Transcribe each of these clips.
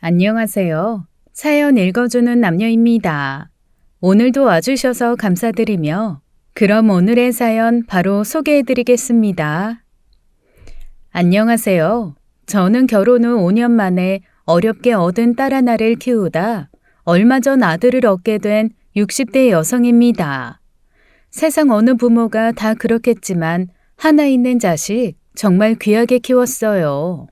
안녕하세요. 사연 읽어주는 남녀입니다. 오늘도 와주셔서 감사드리며 그럼 오늘의 사연 바로 소개해드리겠습니다. 안녕하세요. 저는 결혼 후 5년 만에 어렵게 얻은 딸 하나를 키우다 얼마 전 아들을 얻게 된 60대 여성입니다. 세상 어느 부모가 다 그렇겠지만 하나 있는 자식 정말 귀하게 키웠어요.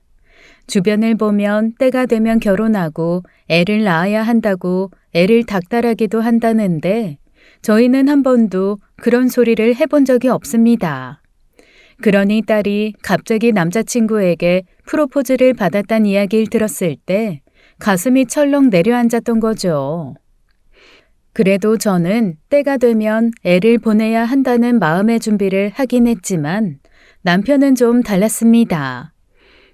주변을 보면 때가 되면 결혼하고 애를 낳아야 한다고 애를 닥달하기도 한다는데 저희는 한 번도 그런 소리를 해본 적이 없습니다. 그러니 딸이 갑자기 남자친구에게 프로포즈를 받았다는 이야기를 들었을 때 가슴이 철렁 내려앉았던 거죠. 그래도 저는 때가 되면 애를 보내야 한다는 마음의 준비를 하긴 했지만 남편은 좀 달랐습니다.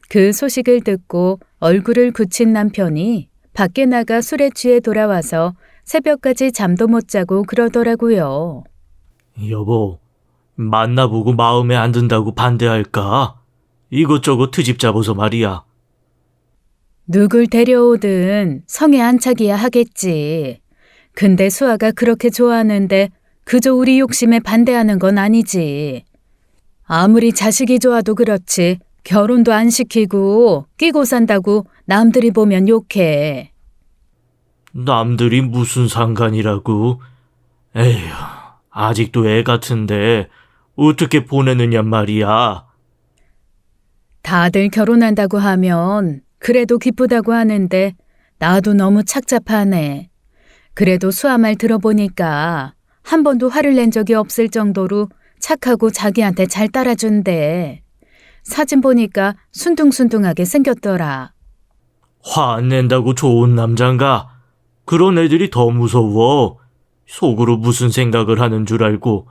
그 소식을 듣고 얼굴을 굳힌 남편이 밖에 나가 술에 취해 돌아와서 새벽까지 잠도 못 자고 그러더라고요. 여보, 만나보고 마음에 안 든다고 반대할까? 이것저것 트집 잡아서 말이야. 누굴 데려오든 성에 안착이야 하겠지. 근데 수아가 그렇게 좋아하는데 그저 우리 욕심에 반대하는 건 아니지. 아무리 자식이 좋아도 그렇지 결혼도 안 시키고 끼고 산다고 남들이 보면 욕해. 남들이 무슨 상관이라고? 에휴, 아직도 애 같은데 어떻게 보내느냐 말이야. 다들 결혼한다고 하면 그래도 기쁘다고 하는데 나도 너무 착잡하네. 그래도 수아 말 들어보니까 한 번도 화를 낸 적이 없을 정도로 착하고 자기한테 잘 따라준대. 사진 보니까 순둥순둥하게 생겼더라. 화 안 낸다고 좋은 남잔가? 그런 애들이 더 무서워. 속으로 무슨 생각을 하는 줄 알고.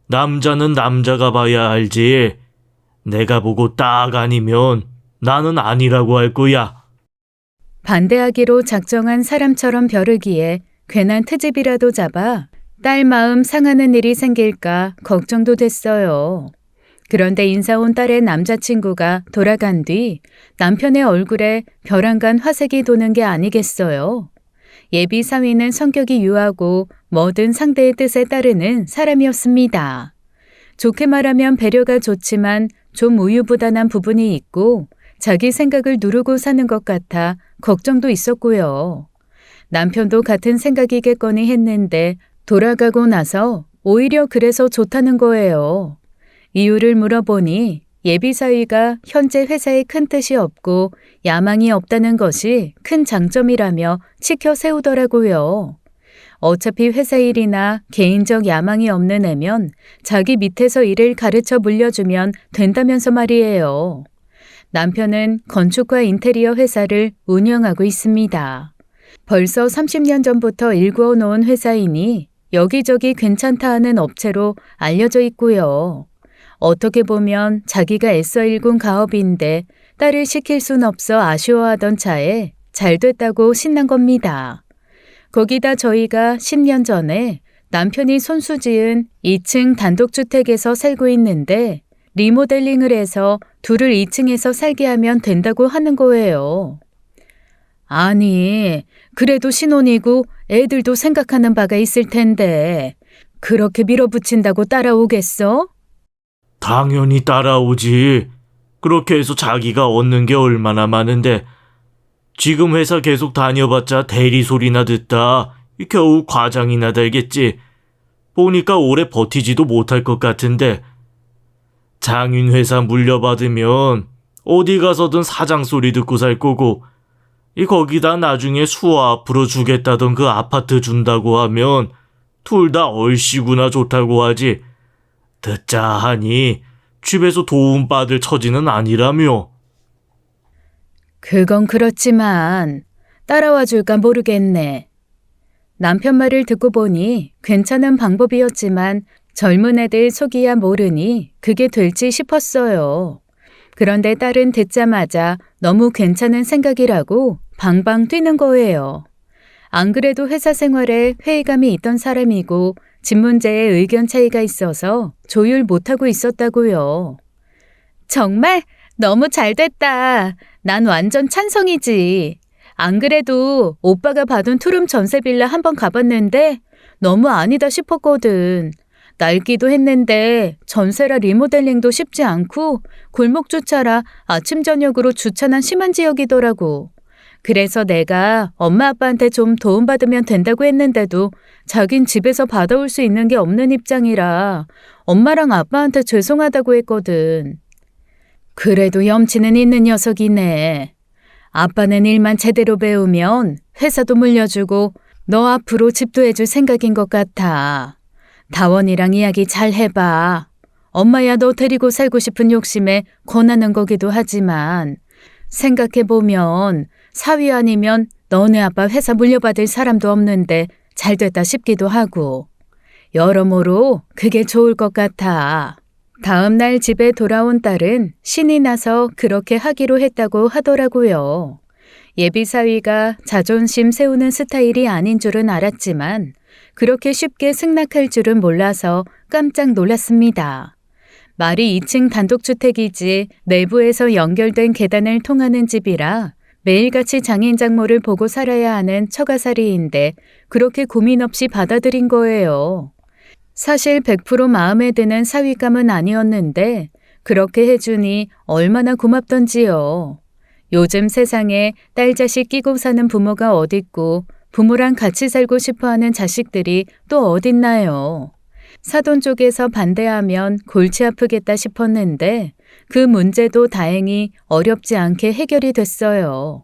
남자는 남자가 봐야 알지. 내가 보고 딱 아니면 나는 아니라고 할 거야. 반대하기로 작정한 사람처럼 벼르기에 괜한 트집이라도 잡아 딸 마음 상하는 일이 생길까 걱정도 됐어요. 그런데 인사 온 딸의 남자친구가 돌아간 뒤 남편의 얼굴에 벼랑간 화색이 도는 게 아니겠어요. 예비 사위는 성격이 유하고 뭐든 상대의 뜻에 따르는 사람이었습니다. 좋게 말하면 배려가 좋지만 좀 우유부단한 부분이 있고 자기 생각을 누르고 사는 것 같아 걱정도 있었고요. 남편도 같은 생각이겠거니 했는데 돌아가고 나서 오히려 그래서 좋다는 거예요. 이유를 물어보니 예비 사위가 현재 회사에 큰 뜻이 없고 야망이 없다는 것이 큰 장점이라며 치켜 세우더라고요. 어차피 회사 일이나 개인적 야망이 없는 애면 자기 밑에서 일을 가르쳐 물려주면 된다면서 말이에요. 남편은 건축과 인테리어 회사를 운영하고 있습니다. 벌써 30년 전부터 일구어 놓은 회사이니 여기저기 괜찮다 하는 업체로 알려져 있고요. 어떻게 보면 자기가 애써 일군 가업인데 딸을 시킬 순 없어 아쉬워하던 차에 잘 됐다고 신난 겁니다. 거기다 저희가 10년 전에 남편이 손수지은 2층 단독주택에서 살고 있는데 리모델링을 해서 둘을 2층에서 살게 하면 된다고 하는 거예요. 아니, 그래도 신혼이고 애들도 생각하는 바가 있을 텐데 그렇게 밀어붙인다고 따라오겠어? 당연히 따라오지. 그렇게 해서 자기가 얻는 게 얼마나 많은데 지금 회사 계속 다녀봤자 대리 소리나 듣다 겨우 과장이나 달겠지. 보니까 오래 버티지도 못할 것 같은데 장인 회사 물려받으면 어디 가서든 사장 소리 듣고 살 거고 거기다 나중에 수아 앞으로 주겠다던 그 아파트 준다고 하면 둘 다 얼씨구나 좋다고 하지. 듣자 하니 집에서 도움받을 처지는 아니라며. 그건 그렇지만 따라와 줄까 모르겠네. 남편 말을 듣고 보니 괜찮은 방법이었지만 젊은 애들 속이야 모르니 그게 될지 싶었어요. 그런데 딸은 듣자마자 너무 괜찮은 생각이라고 방방 뛰는 거예요. 안 그래도 회사 생활에 회의감이 있던 사람이고 집 문제에 의견 차이가 있어서 조율 못하고 있었다고요. 정말 너무 잘 됐다. 난 완전 찬성이지. 안 그래도 오빠가 받은 투룸 전세 빌라 한번 가봤는데 너무 아니다 싶었거든. 낡기도 했는데 전세라 리모델링도 쉽지 않고 골목 주차라 아침 저녁으로 주차난 심한 지역이더라고. 그래서 내가 엄마 아빠한테 좀 도움받으면 된다고 했는데도 자긴 집에서 받아올 수 있는 게 없는 입장이라 엄마랑 아빠한테 죄송하다고 했거든. 그래도 염치는 있는 녀석이네. 아빠는 일만 제대로 배우면 회사도 물려주고 너 앞으로 집도 해줄 생각인 것 같아. 다원이랑 이야기 잘 해봐. 엄마야 너 데리고 살고 싶은 욕심에 권하는 거기도 하지만 생각해보면 사위 아니면 너네 아빠 회사 물려받을 사람도 없는데 잘 됐다 싶기도 하고 여러모로 그게 좋을 것 같아. 다음 날 집에 돌아온 딸은 신이 나서 그렇게 하기로 했다고 하더라고요. 예비 사위가 자존심 세우는 스타일이 아닌 줄은 알았지만 그렇게 쉽게 승낙할 줄은 몰라서 깜짝 놀랐습니다. 말이 2층 단독주택이지 내부에서 연결된 계단을 통하는 집이라 매일같이 장인 장모를 보고 살아야 하는 처가살이인데 그렇게 고민 없이 받아들인 거예요. 사실 100% 마음에 드는 사위감은 아니었는데 그렇게 해주니 얼마나 고맙던지요. 요즘 세상에 딸 자식 끼고 사는 부모가 어딨고 부모랑 같이 살고 싶어하는 자식들이 또 어딨나요. 사돈 쪽에서 반대하면 골치 아프겠다 싶었는데 그 문제도 다행히 어렵지 않게 해결이 됐어요.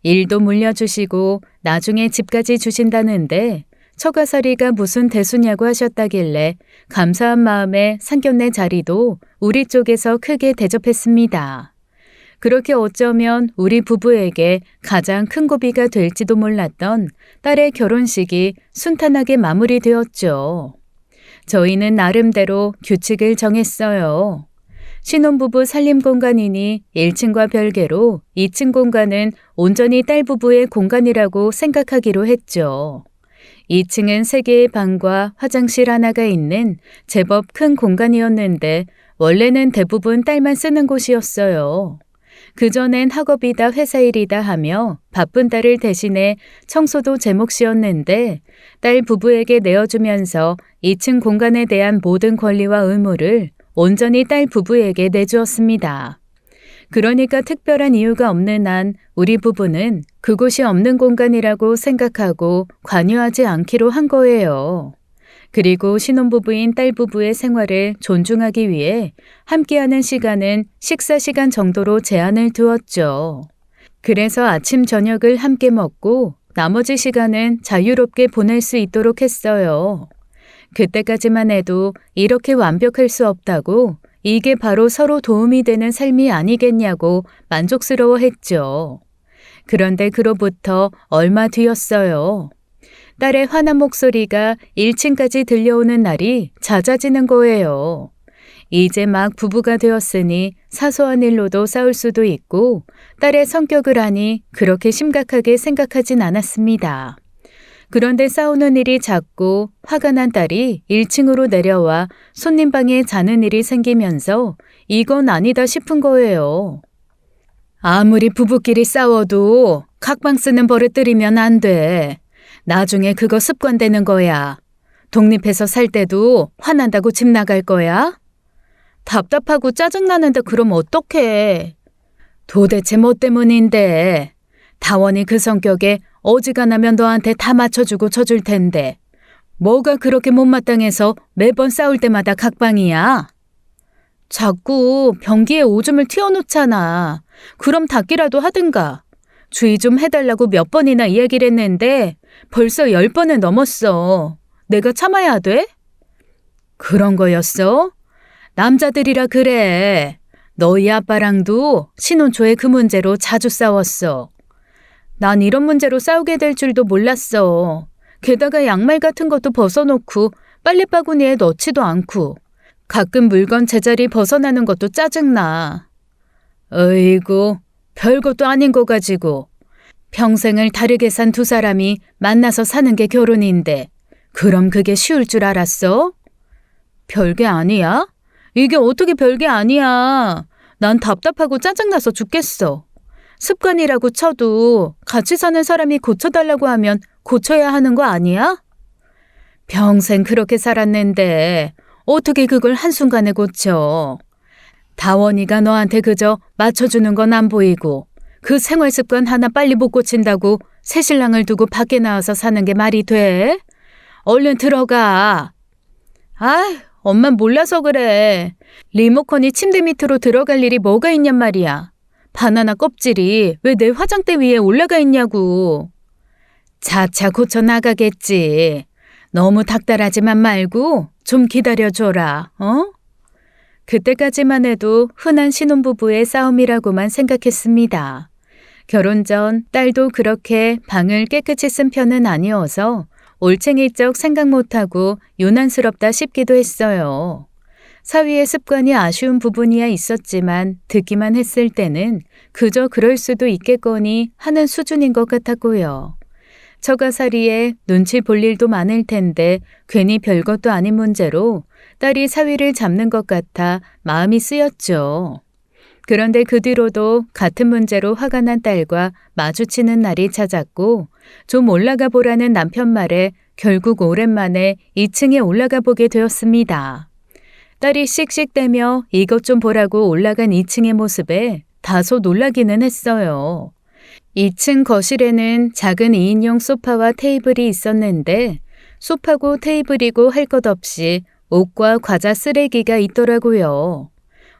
일도 물려주시고 나중에 집까지 주신다는데 처가살이가 무슨 대수냐고 하셨다길래 감사한 마음에 상견례 자리도 우리 쪽에서 크게 대접했습니다. 그렇게 어쩌면 우리 부부에게 가장 큰 고비가 될지도 몰랐던 딸의 결혼식이 순탄하게 마무리되었죠. 저희는 나름대로 규칙을 정했어요. 신혼부부 살림 공간이니 1층과 별개로 2층 공간은 온전히 딸 부부의 공간이라고 생각하기로 했죠. 2층은 3개의 방과 화장실 하나가 있는 제법 큰 공간이었는데 원래는 대부분 딸만 쓰는 곳이었어요. 그전엔 학업이다 회사 일이다 하며 바쁜 딸을 대신해 청소도 제 몫이었는데 딸 부부에게 내어주면서 2층 공간에 대한 모든 권리와 의무를 온전히 딸 부부에게 내주었습니다. 그러니까 특별한 이유가 없는 한 우리 부부는 그곳이 없는 공간이라고 생각하고 관여하지 않기로 한 거예요. 그리고 신혼부부인 딸 부부의 생활을 존중하기 위해 함께하는 시간은 식사 시간 정도로 제한을 두었죠. 그래서 아침 저녁을 함께 먹고 나머지 시간은 자유롭게 보낼 수 있도록 했어요. 그때까지만 해도 이렇게 완벽할 수 없다고 이게 바로 서로 도움이 되는 삶이 아니겠냐고 만족스러워했죠. 그런데 그로부터 얼마 뒤였어요. 딸의 화난 목소리가 1층까지 들려오는 날이 잦아지는 거예요. 이제 막 부부가 되었으니 사소한 일로도 싸울 수도 있고 딸의 성격을 아니 그렇게 심각하게 생각하진 않았습니다. 그런데 싸우는 일이 잦고 화가 난 딸이 1층으로 내려와 손님방에 자는 일이 생기면서 이건 아니다 싶은 거예요. 아무리 부부끼리 싸워도 각방 쓰는 버릇 들이면 안 돼. 나중에 그거 습관되는 거야. 독립해서 살 때도 화난다고 집 나갈 거야? 답답하고 짜증나는데 그럼 어떡해. 도대체 뭐 때문인데. 다원이 그 성격에 어지간하면 너한테 다 맞춰주고 쳐줄 텐데. 뭐가 그렇게 못마땅해서 매번 싸울 때마다 각방이야? 자꾸 변기에 오줌을 튀어놓잖아. 그럼 닦기라도 하든가. 주의 좀 해달라고 몇 번이나 이야기를 했는데 벌써 10번을 넘었어. 내가 참아야 돼? 그런 거였어? 남자들이라 그래. 너희 아빠랑도 신혼 초에 그 문제로 자주 싸웠어. 난 이런 문제로 싸우게 될 줄도 몰랐어. 게다가 양말 같은 것도 벗어놓고 빨래바구니에 넣지도 않고 가끔 물건 제자리 벗어나는 것도 짜증나. 어이구, 별것도 아닌 거 가지고. 평생을 다르게 산 두 사람이 만나서 사는 게 결혼인데 그럼 그게 쉬울 줄 알았어? 별게 아니야? 이게 어떻게 별게 아니야. 난 답답하고 짜증나서 죽겠어. 습관이라고 쳐도 같이 사는 사람이 고쳐달라고 하면 고쳐야 하는 거 아니야? 평생 그렇게 살았는데 어떻게 그걸 한순간에 고쳐? 다원이가 너한테 그저 맞춰주는 건 안 보이고 그 생활 습관 하나 빨리 못 고친다고 새신랑을 두고 밖에 나와서 사는 게 말이 돼? 얼른 들어가. 아, 엄만 몰라서 그래. 리모컨이 침대 밑으로 들어갈 일이 뭐가 있냔 말이야. 바나나 껍질이 왜 내 화장대 위에 올라가 있냐고. 차차 고쳐 나가겠지. 너무 닥달하지만 말고 좀 기다려줘라, 어? 그때까지만 해도 흔한 신혼부부의 싸움이라고만 생각했습니다. 결혼 전 딸도 그렇게 방을 깨끗이 쓴 편은 아니어서 올챙이적 생각 못하고 요난스럽다 싶기도 했어요. 사위의 습관이 아쉬운 부분이야 있었지만 듣기만 했을 때는 그저 그럴 수도 있겠거니 하는 수준인 것 같았고요. 처가살이에 눈치 볼 일도 많을 텐데 괜히 별것도 아닌 문제로 딸이 사위를 잡는 것 같아 마음이 쓰였죠. 그런데 그 뒤로도 같은 문제로 화가 난 딸과 마주치는 날이 찾았고 좀 올라가 보라는 남편 말에 결국 오랜만에 2층에 올라가 보게 되었습니다. 딸이 씩씩대며 이것 좀 보라고 올라간 2층의 모습에 다소 놀라기는 했어요. 2층 거실에는 작은 2인용 소파와 테이블이 있었는데 소파고 테이블이고 할 것 없이 옷과 과자 쓰레기가 있더라고요.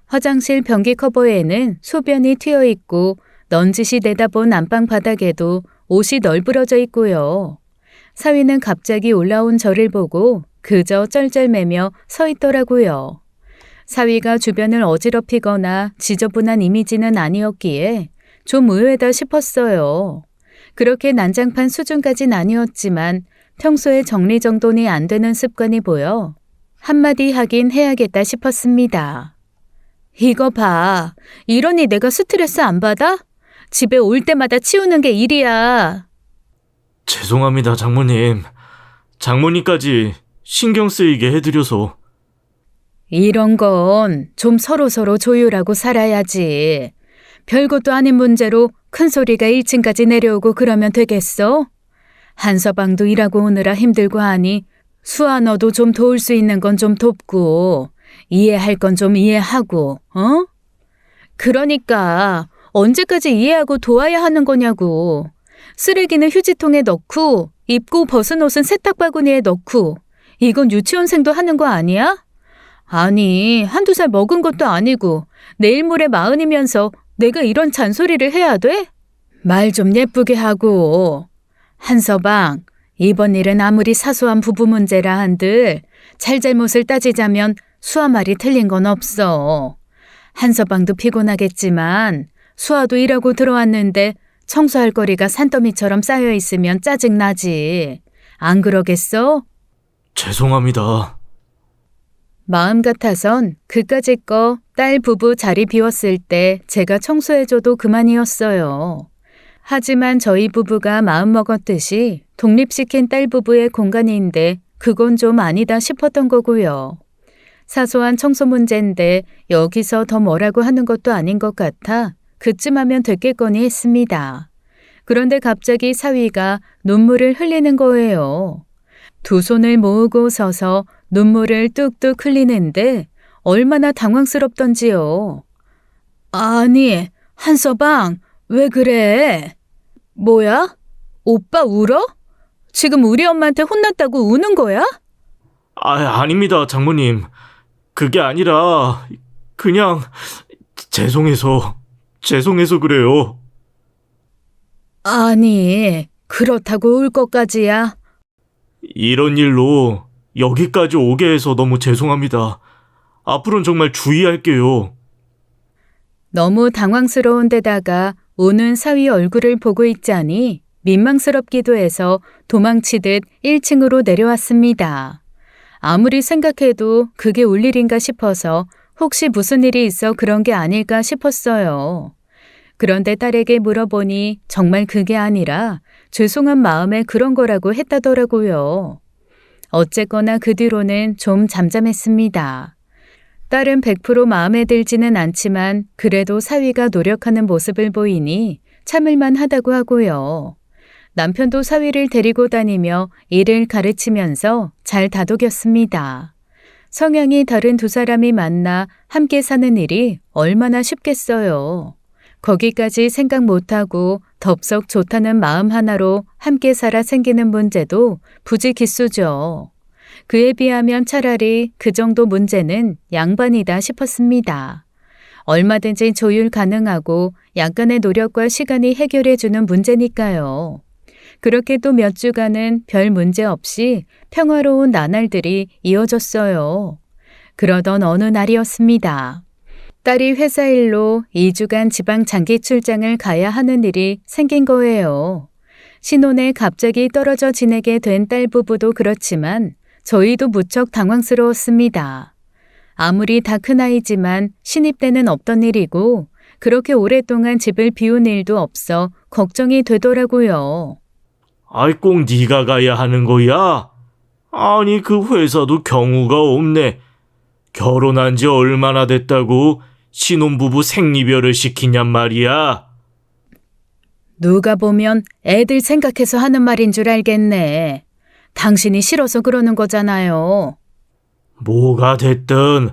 화장실 변기 커버에는 소변이 튀어 있고 넌지시 내다본 안방 바닥에도 옷이 널브러져 있고요. 사위는 갑자기 올라온 저를 보고 그저 쩔쩔매며 서 있더라고요. 사위가 주변을 어지럽히거나 지저분한 이미지는 아니었기에 좀 의외다 싶었어요. 그렇게 난장판 수준까진 아니었지만 평소에 정리정돈이 안 되는 습관이 보여 한마디 하긴 해야겠다 싶었습니다. 이거 봐. 이러니 내가 스트레스 안 받아? 집에 올 때마다 치우는 게 일이야. 죄송합니다, 장모님. 장모님까지 신경 쓰이게 해드려서. 이런 건 좀 서로서로 조율하고 살아야지. 별것도 아닌 문제로 큰 소리가 1층까지 내려오고 그러면 되겠어? 한서방도 일하고 오느라 힘들고 하니 수아 너도 좀 도울 수 있는 건 좀 돕고 이해할 건 좀 이해하고, 어? 그러니까 언제까지 이해하고 도와야 하는 거냐고. 쓰레기는 휴지통에 넣고 입고 벗은 옷은 세탁바구니에 넣고 이건 유치원생도 하는 거 아니야? 아니, 한두 살 먹은 것도 아니고 내일 모레 40이면서 내가 이런 잔소리를 해야 돼? 말 좀 예쁘게 하고. 한서방, 이번 일은 아무리 사소한 부부 문제라 한들 잘잘못을 따지자면 수아 말이 틀린 건 없어. 한서방도 피곤하겠지만 수아도 일하고 들어왔는데 청소할 거리가 산더미처럼 쌓여 있으면 짜증나지. 안 그러겠어? 죄송합니다. 마음 같아선 그까짓 거 딸 부부 자리 비웠을 때 제가 청소해줘도 그만이었어요. 하지만 저희 부부가 마음먹었듯이 독립시킨 딸 부부의 공간인데 그건 좀 아니다 싶었던 거고요. 사소한 청소 문제인데 여기서 더 뭐라고 하는 것도 아닌 것 같아 그쯤 하면 됐겠거니 했습니다. 그런데 갑자기 사위가 눈물을 흘리는 거예요. 두 손을 모으고 서서 눈물을 뚝뚝 흘리는데 얼마나 당황스럽던지요. 아니, 한서방, 왜 그래? 뭐야? 오빠 울어? 지금 우리 엄마한테 혼났다고 우는 거야? 아닙니다, 장모님. 그게 아니라 그냥 죄송해서 그래요. 아니, 그렇다고 울 것까지야? 이런 일로 여기까지 오게 해서 너무 죄송합니다. 앞으로는 정말 주의할게요. 너무 당황스러운 데다가 우는 사위 얼굴을 보고 있자니 민망스럽기도 해서 도망치듯 1층으로 내려왔습니다. 아무리 생각해도 그게 올 일인가 싶어서 혹시 무슨 일이 있어 그런 게 아닐까 싶었어요. 그런데 딸에게 물어보니 정말 그게 아니라 죄송한 마음에 그런 거라고 했다더라고요. 어쨌거나 그 뒤로는 좀 잠잠했습니다. 딸은 100% 마음에 들지는 않지만 그래도 사위가 노력하는 모습을 보이니 참을만 하다고 하고요. 남편도 사위를 데리고 다니며 일을 가르치면서 잘 다독였습니다. 성향이 다른 두 사람이 만나 함께 사는 일이 얼마나 쉽겠어요. 거기까지 생각 못하고 덥석 좋다는 마음 하나로 함께 살아 생기는 문제도 부지기수죠. 그에 비하면 차라리 그 정도 문제는 양반이다 싶었습니다. 얼마든지 조율 가능하고 약간의 노력과 시간이 해결해주는 문제니까요. 그렇게 또 몇 주간은 별 문제 없이 평화로운 나날들이 이어졌어요. 그러던 어느 날이었습니다. 딸이 회사 일로 2주간 지방 장기 출장을 가야 하는 일이 생긴 거예요. 신혼에 갑자기 떨어져 지내게 된 딸 부부도 그렇지만 저희도 무척 당황스러웠습니다. 아무리 다 큰아이지만 신입 때는 없던 일이고 그렇게 오랫동안 집을 비운 일도 없어 걱정이 되더라고요. 아이, 꼭 네가 가야 하는 거야? 아니, 그 회사도 경우가 없네. 결혼한 지 얼마나 됐다고 신혼부부 생리별을 시키냔 말이야. 누가 보면 애들 생각해서 하는 말인 줄 알겠네. 당신이 싫어서 그러는 거잖아요. 뭐가 됐든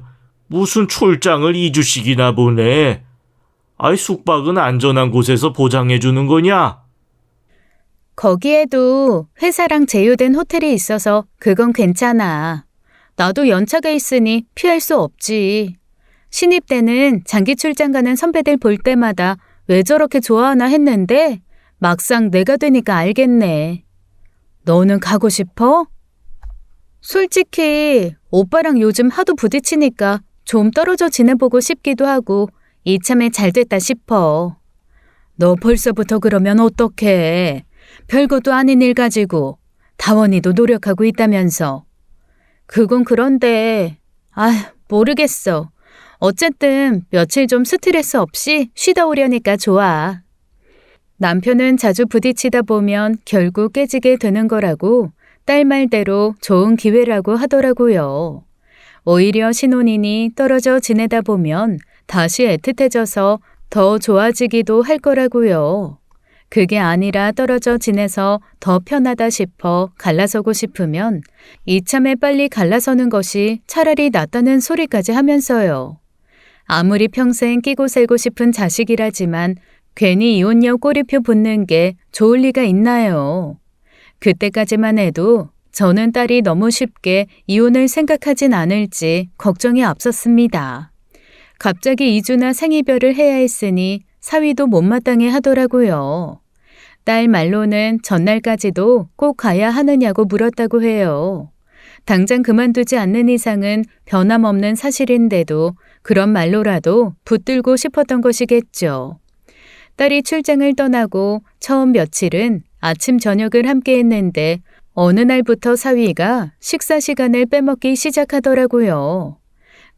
무슨 출장을 2주씩이나 보내. 아이, 숙박은 안전한 곳에서 보장해 주는 거냐? 거기에도 회사랑 제휴된 호텔이 있어서 그건 괜찮아. 나도 연차가 있으니 피할 수 없지. 신입 때는 장기 출장 가는 선배들 볼 때마다 왜 저렇게 좋아하나 했는데 막상 내가 되니까 알겠네. 너는 가고 싶어? 솔직히 오빠랑 요즘 하도 부딪히니까 좀 떨어져 지내보고 싶기도 하고 이참에 잘 됐다 싶어. 너 벌써부터 그러면 어떡해. 별것도 아닌 일 가지고 다원이도 노력하고 있다면서. 그건 그런데 모르겠어. 어쨌든 며칠 좀 스트레스 없이 쉬다 오려니까 좋아. 남편은 자주 부딪히다 보면 결국 깨지게 되는 거라고 딸 말대로 좋은 기회라고 하더라고요. 오히려 신혼이니 떨어져 지내다 보면 다시 애틋해져서 더 좋아지기도 할 거라고요. 그게 아니라 떨어져 지내서 더 편하다 싶어 갈라서고 싶으면 이참에 빨리 갈라서는 것이 차라리 낫다는 소리까지 하면서요. 아무리 평생 끼고 살고 싶은 자식이라지만 괜히 이혼녀 꼬리표 붙는 게 좋을 리가 있나요? 그때까지만 해도 저는 딸이 너무 쉽게 이혼을 생각하진 않을지 걱정이 앞섰습니다. 갑자기 2주나 생이별을 해야 했으니 사위도 못마땅해 하더라고요. 딸 말로는 전날까지도 꼭 가야 하느냐고 물었다고 해요. 당장 그만두지 않는 이상은 변함없는 사실인데도 그런 말로라도 붙들고 싶었던 것이겠죠. 딸이 출장을 떠나고 처음 며칠은 아침 저녁을 함께 했는데 어느 날부터 사위가 식사 시간을 빼먹기 시작하더라고요.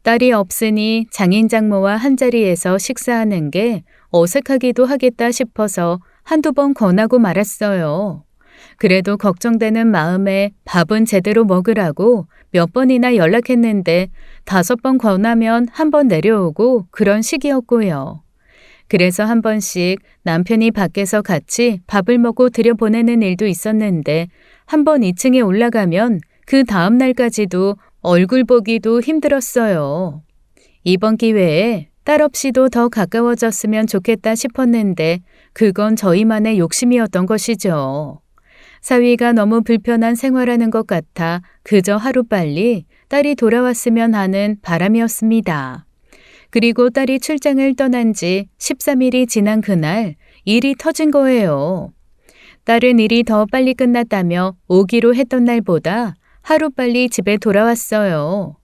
딸이 없으니 장인 장모와 한자리에서 식사하는 게 어색하기도 하겠다 싶어서 한두 번 권하고 말았어요. 그래도 걱정되는 마음에 밥은 제대로 먹으라고 몇 번이나 연락했는데 5번 권하면 한 번 내려오고 그런 식이었고요. 그래서 한 번씩 남편이 밖에서 같이 밥을 먹고 들여보내는 일도 있었는데 한 번 2층에 올라가면 그 다음 날까지도 얼굴 보기도 힘들었어요. 이번 기회에 딸 없이도 더 가까워졌으면 좋겠다 싶었는데 그건 저희만의 욕심이었던 것이죠. 사위가 너무 불편한 생활하는 것 같아 그저 하루빨리 딸이 돌아왔으면 하는 바람이었습니다. 그리고 딸이 출장을 떠난 지 13일이 지난 그날 일이 터진 거예요. 딸은 일이 더 빨리 끝났다며 오기로 했던 날보다 하루빨리 집에 돌아왔어요.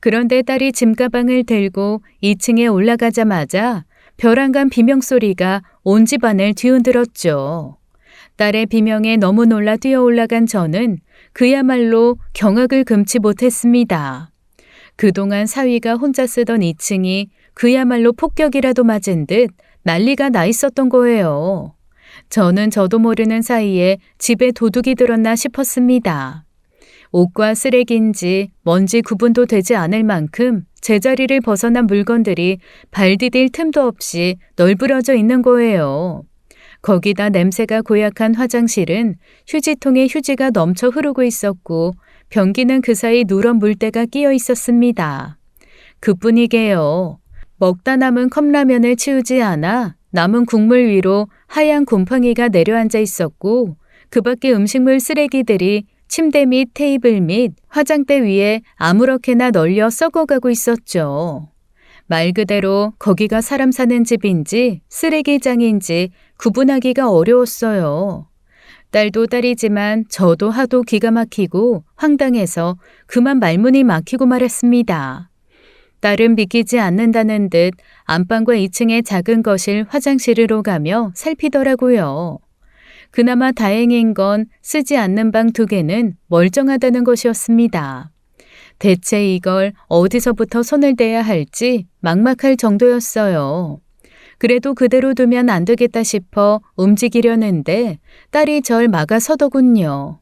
그런데 딸이 짐가방을 들고 2층에 올라가자마자 벼랑간 비명소리가 온 집안을 뒤흔들었죠. 딸의 비명에 너무 놀라 뛰어 올라간 저는 그야말로 경악을 금치 못했습니다. 그동안 사위가 혼자 쓰던 2층이 그야말로 폭격이라도 맞은 듯 난리가 나 있었던 거예요. 저는 저도 모르는 사이에 집에 도둑이 들었나 싶었습니다. 옷과 쓰레기인지 먼지 구분도 되지 않을 만큼 제자리를 벗어난 물건들이 발 디딜 틈도 없이 널브러져 있는 거예요. 거기다 냄새가 고약한 화장실은 휴지통에 휴지가 넘쳐 흐르고 있었고 변기는 그 사이 누런 물때가 끼어 있었습니다. 그뿐이게요. 먹다 남은 컵라면을 치우지 않아 남은 국물 위로 하얀 곰팡이가 내려앉아 있었고 그 밖에 음식물 쓰레기들이 침대 및 테이블 및 화장대 위에 아무렇게나 널려 썩어가고 있었죠. 말 그대로 거기가 사람 사는 집인지 쓰레기장인지 구분하기가 어려웠어요. 딸도 딸이지만 저도 하도 기가 막히고 황당해서 그만 말문이 막히고 말았습니다. 딸은 믿기지 않는다는 듯 안방과 2층의 작은 거실 화장실으로 가며 살피더라고요. 그나마 다행인 건 쓰지 않는 방 2개는 멀쩡하다는 것이었습니다. 대체 이걸 어디서부터 손을 대야 할지 막막할 정도였어요. 그래도 그대로 두면 안 되겠다 싶어 움직이려는데 딸이 절 막아서더군요.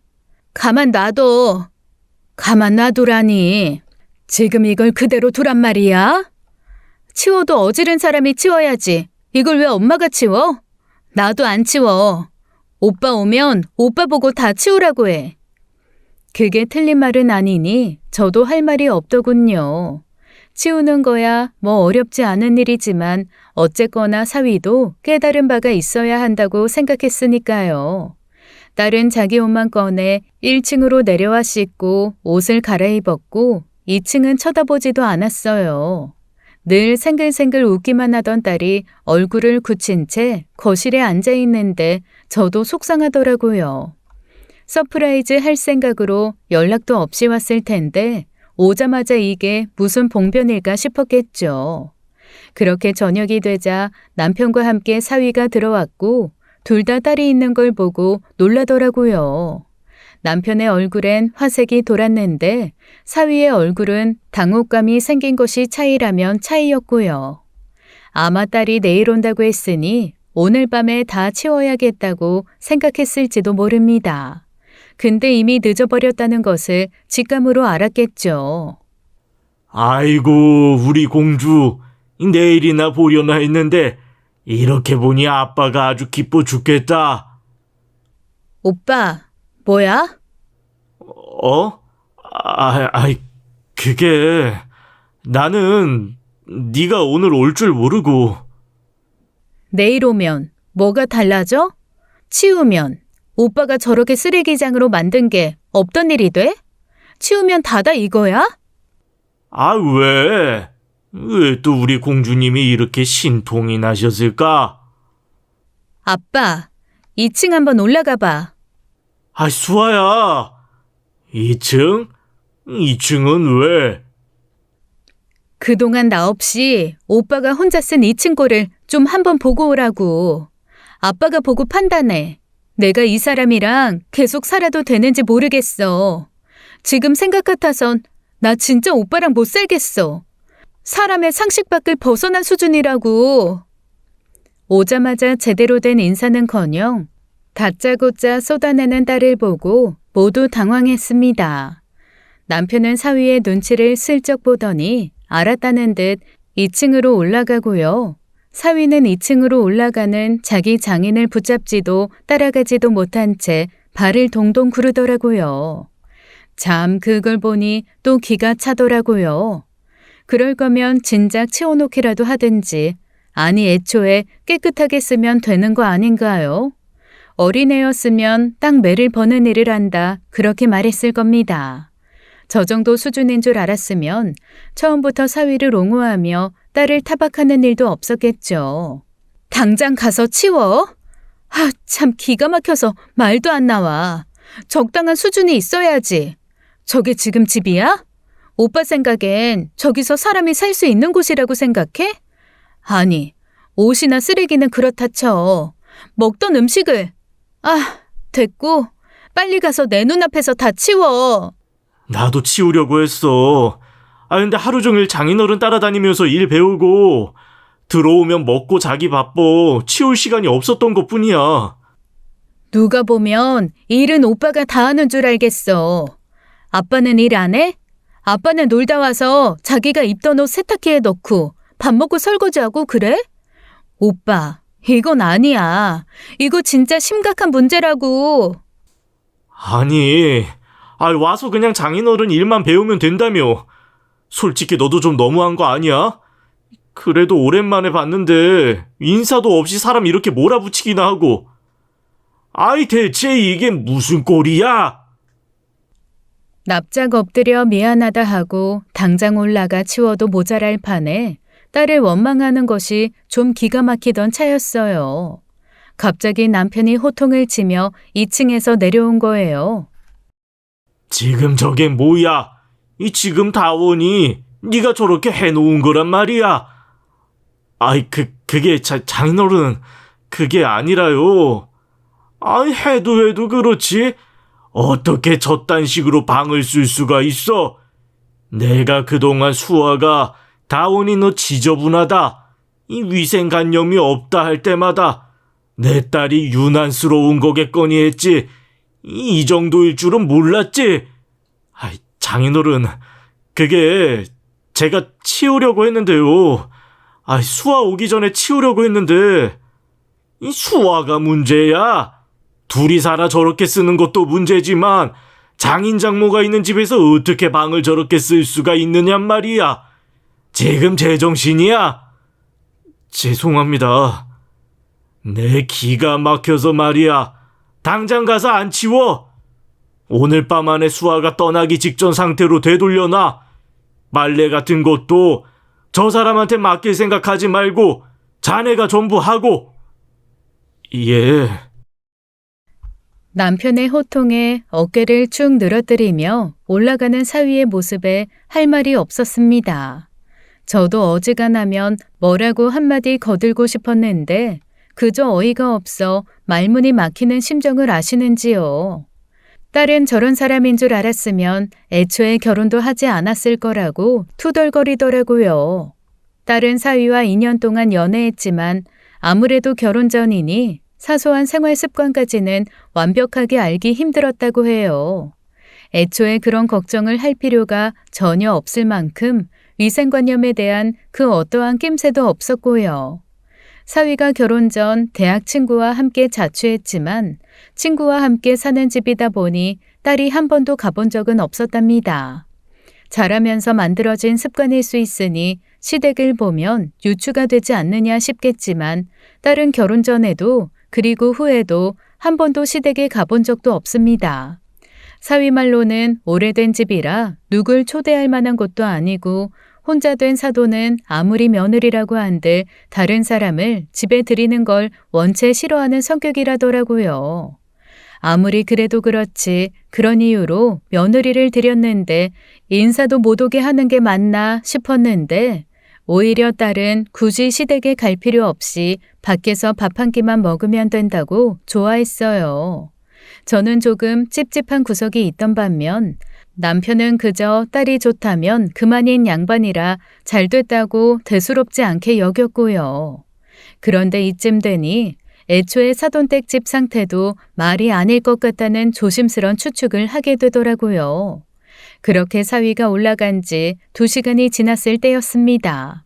가만 놔둬. 가만 놔두라니. 지금 이걸 그대로 두란 말이야? 치워도 어지른 사람이 치워야지. 이걸 왜 엄마가 치워? 나도 안 치워. 오빠 오면 오빠 보고 다 치우라고 해. 그게 틀린 말은 아니니 저도 할 말이 없더군요. 치우는 거야 뭐 어렵지 않은 일이지만 어쨌거나 사위도 깨달은 바가 있어야 한다고 생각했으니까요. 딸은 자기 옷만 꺼내 1층으로 내려와 씻고 옷을 갈아입었고 2층은 쳐다보지도 않았어요. 늘 생글생글 웃기만 하던 딸이 얼굴을 굳힌 채 거실에 앉아 있는데 저도 속상하더라고요. 서프라이즈 할 생각으로 연락도 없이 왔을 텐데 오자마자 이게 무슨 봉변일까 싶었겠죠. 그렇게 저녁이 되자 남편과 함께 사위가 들어왔고 둘 다 딸이 있는 걸 보고 놀라더라고요. 남편의 얼굴엔 화색이 돌았는데 사위의 얼굴은 당혹감이 생긴 것이 차이라면 차이였고요. 아마 딸이 내일 온다고 했으니 오늘 밤에 다 치워야겠다고 생각했을지도 모릅니다. 근데 이미 늦어버렸다는 것을 직감으로 알았겠죠. 아이고, 우리 공주. 내일이나 보려나 했는데 이렇게 보니 아빠가 아주 기뻐 죽겠다. 오빠, 뭐야? 어? 그게 나는 네가 오늘 올 줄 모르고. 내일 오면 뭐가 달라져? 치우면 오빠가 저렇게 쓰레기장으로 만든 게 없던 일이 돼? 치우면 다다 이거야? 아, 왜? 왜 또 우리 공주님이 이렇게 신통이 나셨을까? 아빠, 2층 한번 올라가 봐. 아, 수아야. 2층? 2층은 왜? 그동안 나 없이 오빠가 혼자 쓴 2층 꼴을 좀 한번 보고 오라고. 아빠가 보고 판단해. 내가 이 사람이랑 계속 살아도 되는지 모르겠어. 지금 생각 같아선 나 진짜 오빠랑 못 살겠어. 사람의 상식 밖을 벗어난 수준이라고. 오자마자 제대로 된 인사는커녕 다짜고짜 쏟아내는 딸을 보고 모두 당황했습니다. 남편은 사위의 눈치를 슬쩍 보더니 알았다는 듯 2층으로 올라가고요. 사위는 2층으로 올라가는 자기 장인을 붙잡지도 따라가지도 못한 채 발을 동동 구르더라고요. 참 그걸 보니 또 기가 차더라고요. 그럴 거면 진작 치워놓기라도 하든지 아니 애초에 깨끗하게 쓰면 되는 거 아닌가요? 어린애였으면 딱 매를 버는 일을 한다 그렇게 말했을 겁니다. 저 정도 수준인 줄 알았으면 처음부터 사위를 옹호하며 딸을 타박하는 일도 없었겠죠. 당장 가서 치워? 아, 참 기가 막혀서 말도 안 나와. 적당한 수준이 있어야지. 저게 지금 집이야? 오빠 생각엔 저기서 사람이 살 수 있는 곳이라고 생각해? 아니, 옷이나 쓰레기는 그렇다 쳐. 먹던 음식을. 아, 됐고. 빨리 가서 내 눈앞에서 다 치워. 나도 치우려고 했어. 근데 하루 종일 장인어른 따라다니면서 일 배우고 들어오면 먹고 자기 바빠. 치울 시간이 없었던 것뿐이야. 누가 보면 일은 오빠가 다 하는 줄 알겠어. 아빠는 일 안 해? 아빠는 놀다 와서 자기가 입던 옷 세탁기에 넣고 밥 먹고 설거지하고 그래? 오빠, 이건 아니야. 이거 진짜 심각한 문제라고. 아니, 와서 그냥 장인어른 일만 배우면 된다며. 솔직히 너도 좀 너무한 거 아니야? 그래도 오랜만에 봤는데 인사도 없이 사람 이렇게 몰아붙이기나 하고. 대체 이게 무슨 꼴이야? 납작 엎드려 미안하다 하고 당장 올라가 치워도 모자랄 판에 딸을 원망하는 것이 좀 기가 막히던 차였어요. 갑자기 남편이 호통을 치며 2층에서 내려온 거예요. 지금 저게 뭐야? 지금 다원이 네가 저렇게 해놓은 거란 말이야. 그게 장인어른, 그게 아니라요. 해도 그렇지. 어떻게 저딴 식으로 방을 쓸 수가 있어? 내가 그동안 수아가 다원이 너 지저분하다, 위생관념이 없다 할 때마다 내 딸이 유난스러운 거겠거니 했지. 이 정도일 줄은 몰랐지. 장인어른, 그게 제가 치우려고 했는데요. 수아 오기 전에 치우려고 했는데 수아가 문제야. 둘이 살아 저렇게 쓰는 것도 문제지만 장인 장모가 있는 집에서 어떻게 방을 저렇게 쓸 수가 있느냔 말이야. 지금 제정신이야? 죄송합니다. 내 기가 막혀서 말이야. 당장 가서 안 치워. 오늘 밤 안에 수아가 떠나기 직전 상태로 되돌려놔. 빨래 같은 것도 저 사람한테 맡길 생각하지 말고 자네가 전부 하고. 예. 남편의 호통에 어깨를 축 늘어뜨리며 올라가는 사위의 모습에 할 말이 없었습니다. 저도 어지간하면 뭐라고 한마디 거들고 싶었는데 그저 어이가 없어 말문이 막히는 심정을 아시는지요. 딸은 저런 사람인 줄 알았으면 애초에 결혼도 하지 않았을 거라고 투덜거리더라고요. 딸은 사위와 2년 동안 연애했지만 아무래도 결혼 전이니 사소한 생활 습관까지는 완벽하게 알기 힘들었다고 해요. 애초에 그런 걱정을 할 필요가 전혀 없을 만큼 위생관념에 대한 그 어떠한 낌새도 없었고요. 사위가 결혼 전 대학 친구와 함께 자취했지만 친구와 함께 사는 집이다 보니 딸이 한 번도 가본 적은 없었답니다. 자라면서 만들어진 습관일 수 있으니 시댁을 보면 유추가 되지 않느냐 싶겠지만 딸은 결혼 전에도 그리고 후에도 한 번도 시댁에 가본 적도 없습니다. 사위 말로는 오래된 집이라 누굴 초대할 만한 곳도 아니고 혼자 된 사돈은 아무리 며느리라고 한들 다른 사람을 집에 들이는 걸 원체 싫어하는 성격이라더라고요. 아무리 그래도 그렇지 그런 이유로 며느리를 들였는데 인사도 못 오게 하는 게 맞나 싶었는데 오히려 딸은 굳이 시댁에 갈 필요 없이 밖에서 밥 한 끼만 먹으면 된다고 좋아했어요. 저는 조금 찝찝한 구석이 있던 반면 남편은 그저 딸이 좋다면 그만인 양반이라 잘됐다고 대수롭지 않게 여겼고요. 그런데 이쯤 되니 애초에 사돈댁 집 상태도 말이 아닐 것 같다는 조심스런 추측을 하게 되더라고요. 그렇게 사위가 올라간 지 2시간이 지났을 때였습니다.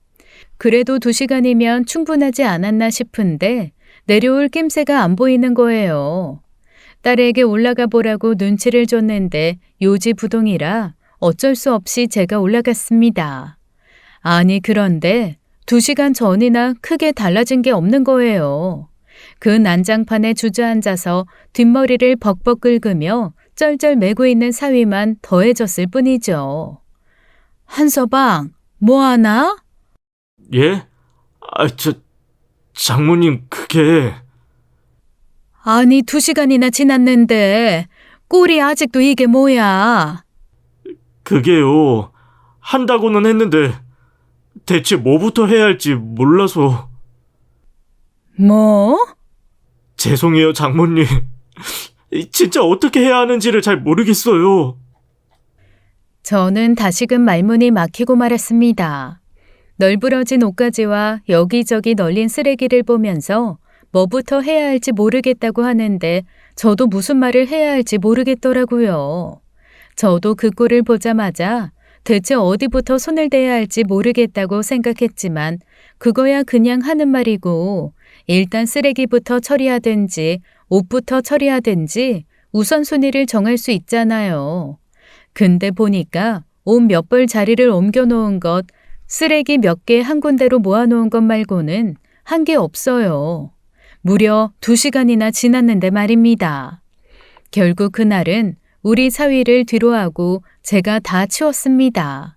그래도 2시간이면 충분하지 않았나 싶은데 내려올 낌새가 안 보이는 거예요. 딸에게 올라가 보라고 눈치를 줬는데 요지부동이라 어쩔 수 없이 제가 올라갔습니다. 아니 그런데 2시간 전이나 크게 달라진 게 없는 거예요. 그 난장판에 주저앉아서 뒷머리를 벅벅 긁으며 쩔쩔 매고 있는 사위만 더해졌을 뿐이죠. 한서방, 뭐하나? 예? 장모님, 그게... 아니 2시간이나 지났는데 꼴이 아직도 이게 뭐야? 그게요. 한다고는 했는데 대체 뭐부터 해야 할지 몰라서... 뭐? 죄송해요, 장모님. 진짜 어떻게 해야 하는지를 잘 모르겠어요. 저는 다시금 말문이 막히고 말았습니다. 널브러진 옷가지와 여기저기 널린 쓰레기를 보면서 뭐부터 해야 할지 모르겠다고 하는데 저도 무슨 말을 해야 할지 모르겠더라고요. 저도 그 꼴을 보자마자 대체 어디부터 손을 대야 할지 모르겠다고 생각했지만 그거야 그냥 하는 말이고 일단 쓰레기부터 처리하든지 옷부터 처리하든지 우선순위를 정할 수 있잖아요. 근데 보니까 옷 몇 벌 자리를 옮겨 놓은 것, 쓰레기 몇 개 한 군데로 모아 놓은 것 말고는 한 게 없어요. 무려 2시간이나 지났는데 말입니다. 결국 그날은 우리 사위를 뒤로 하고 제가 다 치웠습니다.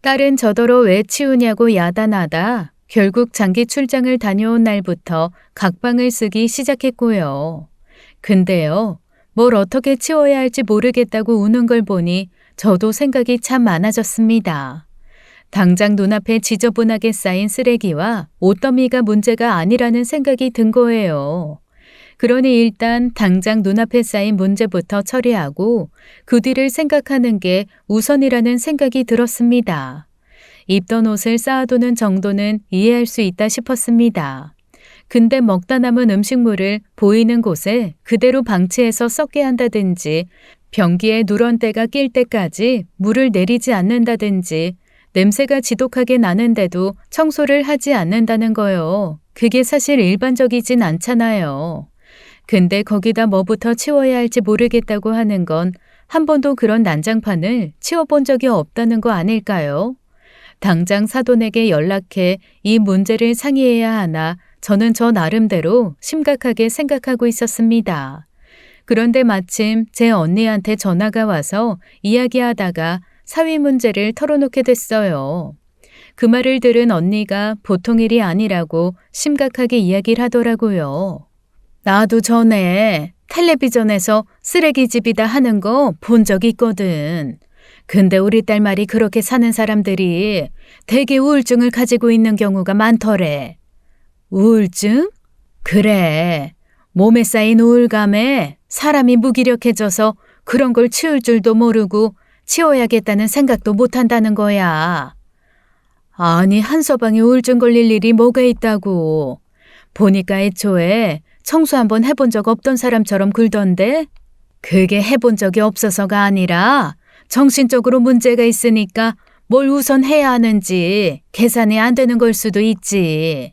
딸은 저더러 왜 치우냐고 야단하다 결국 장기 출장을 다녀온 날부터 각방을 쓰기 시작했고요. 근데요, 뭘 어떻게 치워야 할지 모르겠다고 우는 걸 보니 저도 생각이 참 많아졌습니다. 당장 눈앞에 지저분하게 쌓인 쓰레기와 옷더미가 문제가 아니라는 생각이 든 거예요. 그러니 일단 당장 눈앞에 쌓인 문제부터 처리하고 그 뒤를 생각하는 게 우선이라는 생각이 들었습니다. 입던 옷을 쌓아두는 정도는 이해할 수 있다 싶었습니다. 근데 먹다 남은 음식물을 보이는 곳에 그대로 방치해서 썩게 한다든지 변기에 누런 때가 낄 때까지 물을 내리지 않는다든지 냄새가 지독하게 나는데도 청소를 하지 않는다는 거요. 그게 사실 일반적이진 않잖아요. 근데 거기다 뭐부터 치워야 할지 모르겠다고 하는 건 한 번도 그런 난장판을 치워본 적이 없다는 거 아닐까요? 당장 사돈에게 연락해 이 문제를 상의해야 하나 저는 저 나름대로 심각하게 생각하고 있었습니다. 그런데 마침 제 언니한테 전화가 와서 이야기하다가 사위 문제를 털어놓게 됐어요. 그 말을 들은 언니가 보통 일이 아니라고 심각하게 이야기를 하더라고요. 나도 전에 텔레비전에서 쓰레기집이다 하는 거 본 적 있거든. 근데 우리 딸 말이 그렇게 사는 사람들이 대개 우울증을 가지고 있는 경우가 많더래. 우울증? 그래. 몸에 쌓인 우울감에 사람이 무기력해져서 그런 걸 치울 줄도 모르고 치워야겠다는 생각도 못한다는 거야. 아니, 한서방이 우울증 걸릴 일이 뭐가 있다고. 보니까 애초에 청소 한번 해본 적 없던 사람처럼 굴던데? 그게 해본 적이 없어서가 아니라 정신적으로 문제가 있으니까 뭘 우선 해야 하는지 계산이 안 되는 걸 수도 있지.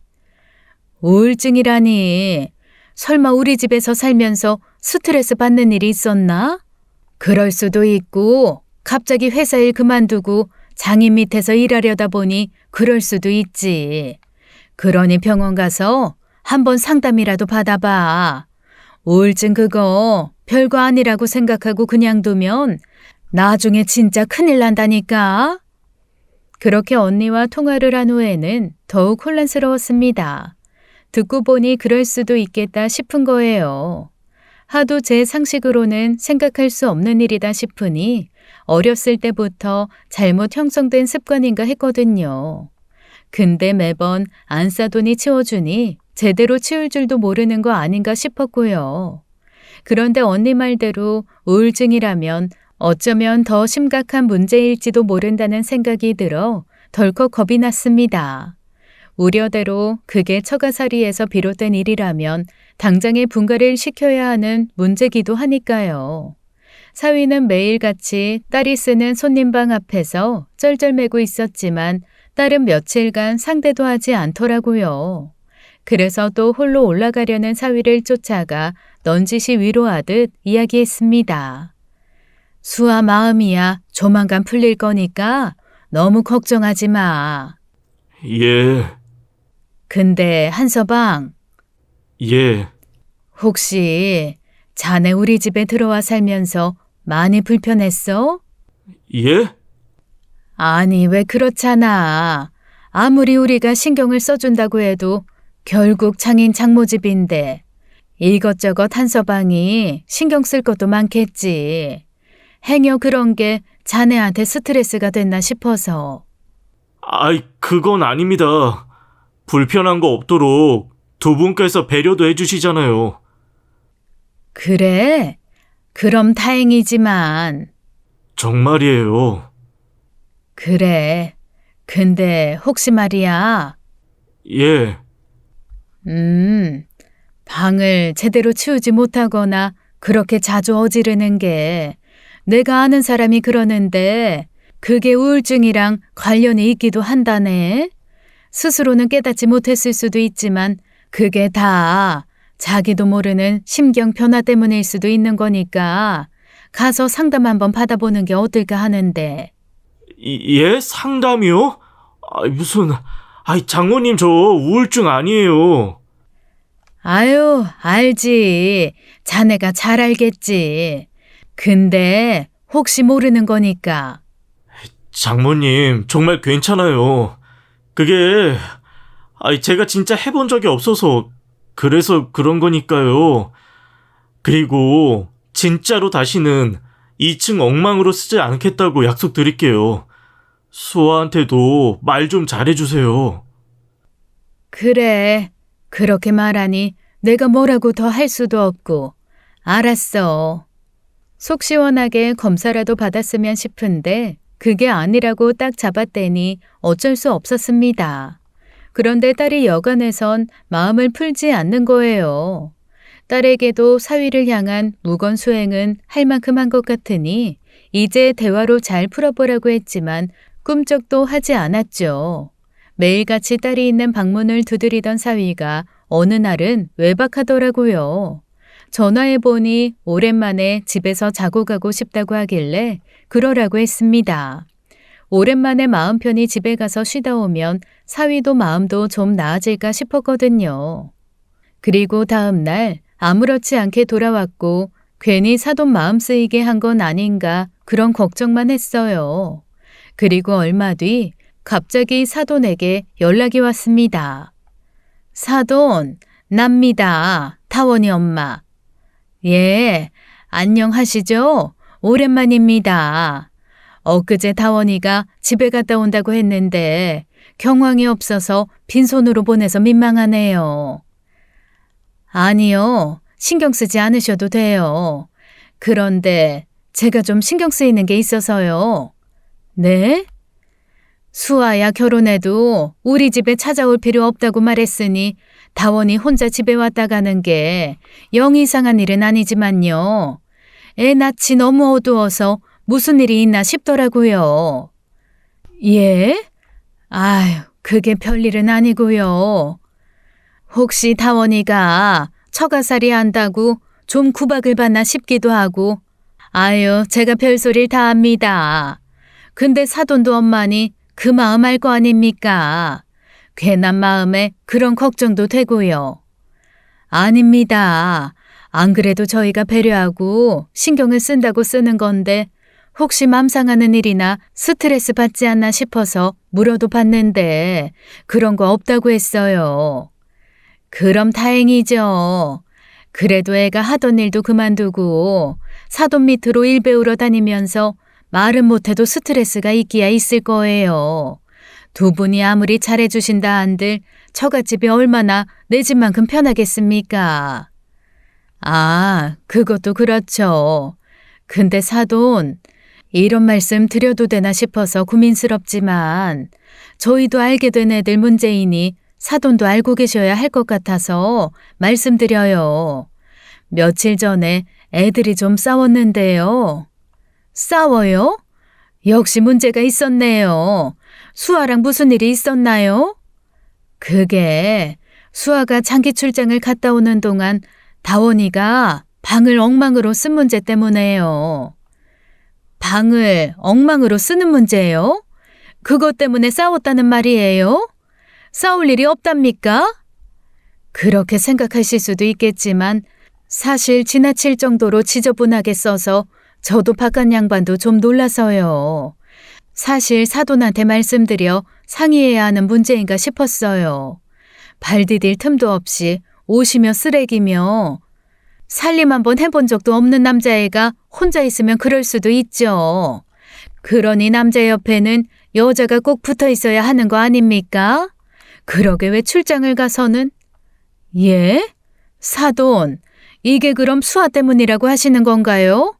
우울증이라니. 설마 우리 집에서 살면서 스트레스 받는 일이 있었나? 그럴 수도 있고 갑자기 회사 일 그만두고 장인 밑에서 일하려다 보니 그럴 수도 있지. 그러니 병원 가서 한번 상담이라도 받아봐. 우울증 그거 별거 아니라고 생각하고 그냥 두면 나중에 진짜 큰일 난다니까. 그렇게 언니와 통화를 한 후에는 더욱 혼란스러웠습니다. 듣고 보니 그럴 수도 있겠다 싶은 거예요. 하도 제 상식으로는 생각할 수 없는 일이다 싶으니 어렸을 때부터 잘못 형성된 습관인가 했거든요. 근데 매번 안 싸돈이 치워주니 제대로 치울 줄도 모르는 거 아닌가 싶었고요. 그런데 언니 말대로 우울증이라면 어쩌면 더 심각한 문제일지도 모른다는 생각이 들어 덜컥 겁이 났습니다. 우려대로 그게 처가살이에서 비롯된 일이라면 당장에 분가를 시켜야 하는 문제기도 하니까요. 사위는 매일같이 딸이 쓰는 손님방 앞에서 쩔쩔매고 있었지만 딸은 며칠간 상대도 하지 않더라고요. 그래서 또 홀로 올라가려는 사위를 쫓아가 넌지시 위로하듯 이야기했습니다. 수아 마음이야 조만간 풀릴 거니까 너무 걱정하지 마. 예, 근데 한서방, 예. 혹시 자네 우리 집에 들어와 살면서 많이 불편했어? 예? 아니, 왜 그렇잖아. 아무리 우리가 신경을 써준다고 해도 결국 장인 장모집인데 이것저것 한서방이 신경 쓸 것도 많겠지. 행여 그런 게 자네한테 스트레스가 됐나 싶어서. 아이, 그건 아닙니다. 불편한 거 없도록 두 분께서 배려도 해주시잖아요. 그래? 그럼 다행이지만. 정말이에요. 그래. 근데 혹시 말이야. 예, 방을 제대로 치우지 못하거나 그렇게 자주 어지르는 게 내가 아는 사람이 그러는데 그게 우울증이랑 관련이 있기도 한다네. 스스로는 깨닫지 못했을 수도 있지만 그게 다 자기도 모르는 심경 변화 때문일 수도 있는 거니까 가서 상담 한번 받아보는 게 어떨까 하는데. 예? 상담이요? 장모님 저 우울증 아니에요. 아유, 알지. 자네가 잘 알겠지. 근데 혹시 모르는 거니까. 장모님, 정말 괜찮아요. 그게, 제가 진짜 해본 적이 없어서, 그래서 그런 거니까요. 그리고, 진짜로 다시는 2층 엉망으로 쓰지 않겠다고 약속드릴게요. 수아한테도 말 좀 잘해주세요. 그래. 그렇게 말하니 내가 뭐라고 더 할 수도 없고. 알았어. 속 시원하게 검사라도 받았으면 싶은데 그게 아니라고 딱 잡았대니 어쩔 수 없었습니다. 그런데 딸이 여간에선 마음을 풀지 않는 거예요. 딸에게도 사위를 향한 무건 수행은 할 만큼 한 것 같으니 이제 대화로 잘 풀어보라고 했지만 꿈쩍도 하지 않았죠. 매일같이 딸이 있는 방문을 두드리던 사위가 어느 날은 외박하더라고요. 전화해보니 오랜만에 집에서 자고 가고 싶다고 하길래 그러라고 했습니다. 오랜만에 마음 편히 집에 가서 쉬다 오면 사위도 마음도 좀 나아질까 싶었거든요. 그리고 다음 날 아무렇지 않게 돌아왔고 괜히 사돈 마음 쓰이게 한 건 아닌가 그런 걱정만 했어요. 그리고 얼마 뒤 갑자기 사돈에게 연락이 왔습니다. 사돈, 납니다. 타원이 엄마. 예, 안녕하시죠? 오랜만입니다. 엊그제 다원이가 집에 갔다 온다고 했는데 경황이 없어서 빈손으로 보내서 민망하네요. 아니요, 신경 쓰지 않으셔도 돼요. 그런데 제가 좀 신경 쓰이는 게 있어서요. 네? 수아야 결혼해도 우리 집에 찾아올 필요 없다고 말했으니 다원이 혼자 집에 왔다 가는 게 영 이상한 일은 아니지만요. 애 낯이 너무 어두워서 무슨 일이 있나 싶더라고요. 예? 아유, 그게 별일은 아니고요. 혹시 다원이가 처가살이 한다고 좀 구박을 받나 싶기도 하고. 아유, 제가 별소리를 다 합니다. 근데 사돈도 엄마니 그 마음 알 거 아닙니까? 괜한 마음에 그런 걱정도 되고요. 아닙니다. 안 그래도 저희가 배려하고 신경을 쓴다고 쓰는 건데 혹시 맘 상하는 일이나 스트레스 받지 않나 싶어서 물어도 봤는데 그런 거 없다고 했어요. 그럼 다행이죠. 그래도 애가 하던 일도 그만두고 사돈 밑으로 일 배우러 다니면서 말은 못해도 스트레스가 있기야 있을 거예요. 두 분이 아무리 잘해주신다 한들 처갓집이 얼마나 내 집만큼 편하겠습니까? 아, 그것도 그렇죠. 근데 사돈, 이런 말씀 드려도 되나 싶어서 고민스럽지만 저희도 알게 된 애들 문제이니 사돈도 알고 계셔야 할 것 같아서 말씀드려요. 며칠 전에 애들이 좀 싸웠는데요. 싸워요? 역시 문제가 있었네요. 수아랑 무슨 일이 있었나요? 그게 수아가 장기 출장을 갔다 오는 동안 다원이가 방을 엉망으로 쓴 문제 때문에요. 방을 엉망으로 쓰는 문제예요? 그것 때문에 싸웠다는 말이에요? 싸울 일이 없답니까? 그렇게 생각하실 수도 있겠지만 사실 지나칠 정도로 지저분하게 써서 저도 바깥 양반도 좀 놀라서요. 사실 사돈한테 말씀드려 상의해야 하는 문제인가 싶었어요. 발 디딜 틈도 없이 옷이며 쓰레기며 살림 한번 해본 적도 없는 남자애가 혼자 있으면 그럴 수도 있죠. 그러니 남자 옆에는 여자가 꼭 붙어 있어야 하는 거 아닙니까? 그러게 왜 출장을 가서는? 예? 사돈, 이게 그럼 수아 때문이라고 하시는 건가요?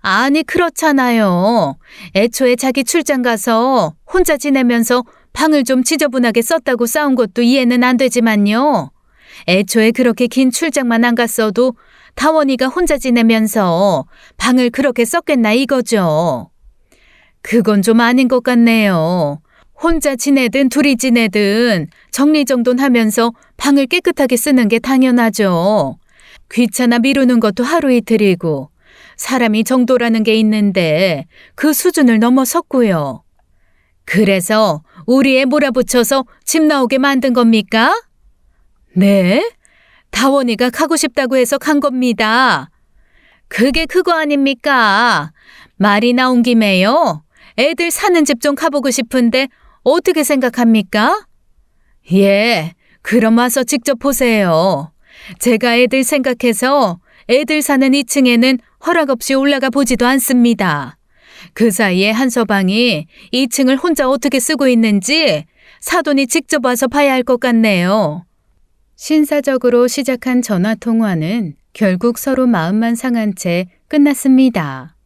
아니, 그렇잖아요. 애초에 자기 출장 가서 혼자 지내면서 방을 좀 지저분하게 썼다고 싸운 것도 이해는 안 되지만요. 애초에 그렇게 긴 출장만 안 갔어도 다원이가 혼자 지내면서 방을 그렇게 썼겠나 이거죠. 그건 좀 아닌 것 같네요. 혼자 지내든 둘이 지내든 정리정돈하면서 방을 깨끗하게 쓰는 게 당연하죠. 귀찮아 미루는 것도 하루 이틀이고 사람이 정도라는 게 있는데 그 수준을 넘어섰고요. 그래서 우리 애 몰아붙여서 집 나오게 만든 겁니까? 네? 다원이가 가고 싶다고 해서 간 겁니다. 그게 그거 아닙니까? 말이 나온 김에요. 애들 사는 집 좀 가보고 싶은데 어떻게 생각합니까? 예, 그럼 와서 직접 보세요. 제가 애들 생각해서 애들 사는 2층에는 허락 없이 올라가 보지도 않습니다. 그 사이에 한서방이 2층을 혼자 어떻게 쓰고 있는지 사돈이 직접 와서 봐야 할 것 같네요. 신사적으로 시작한 전화통화는 결국 서로 마음만 상한 채 끝났습니다.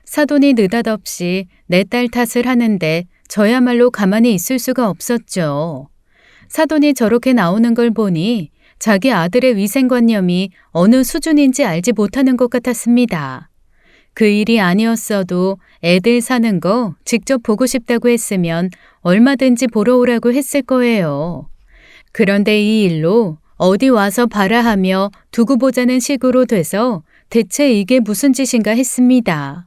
사돈이 느닷없이 내 딸 탓을 하는데 저야말로 가만히 있을 수가 없었죠. 사돈이 저렇게 나오는 걸 보니 자기 아들의 위생관념이 어느 수준인지 알지 못하는 것 같았습니다. 그 일이 아니었어도 애들 사는 거 직접 보고 싶다고 했으면 얼마든지 보러 오라고 했을 거예요. 그런데 이 일로 어디 와서 봐라 하며 두고 보자는 식으로 돼서 대체 이게 무슨 짓인가 했습니다.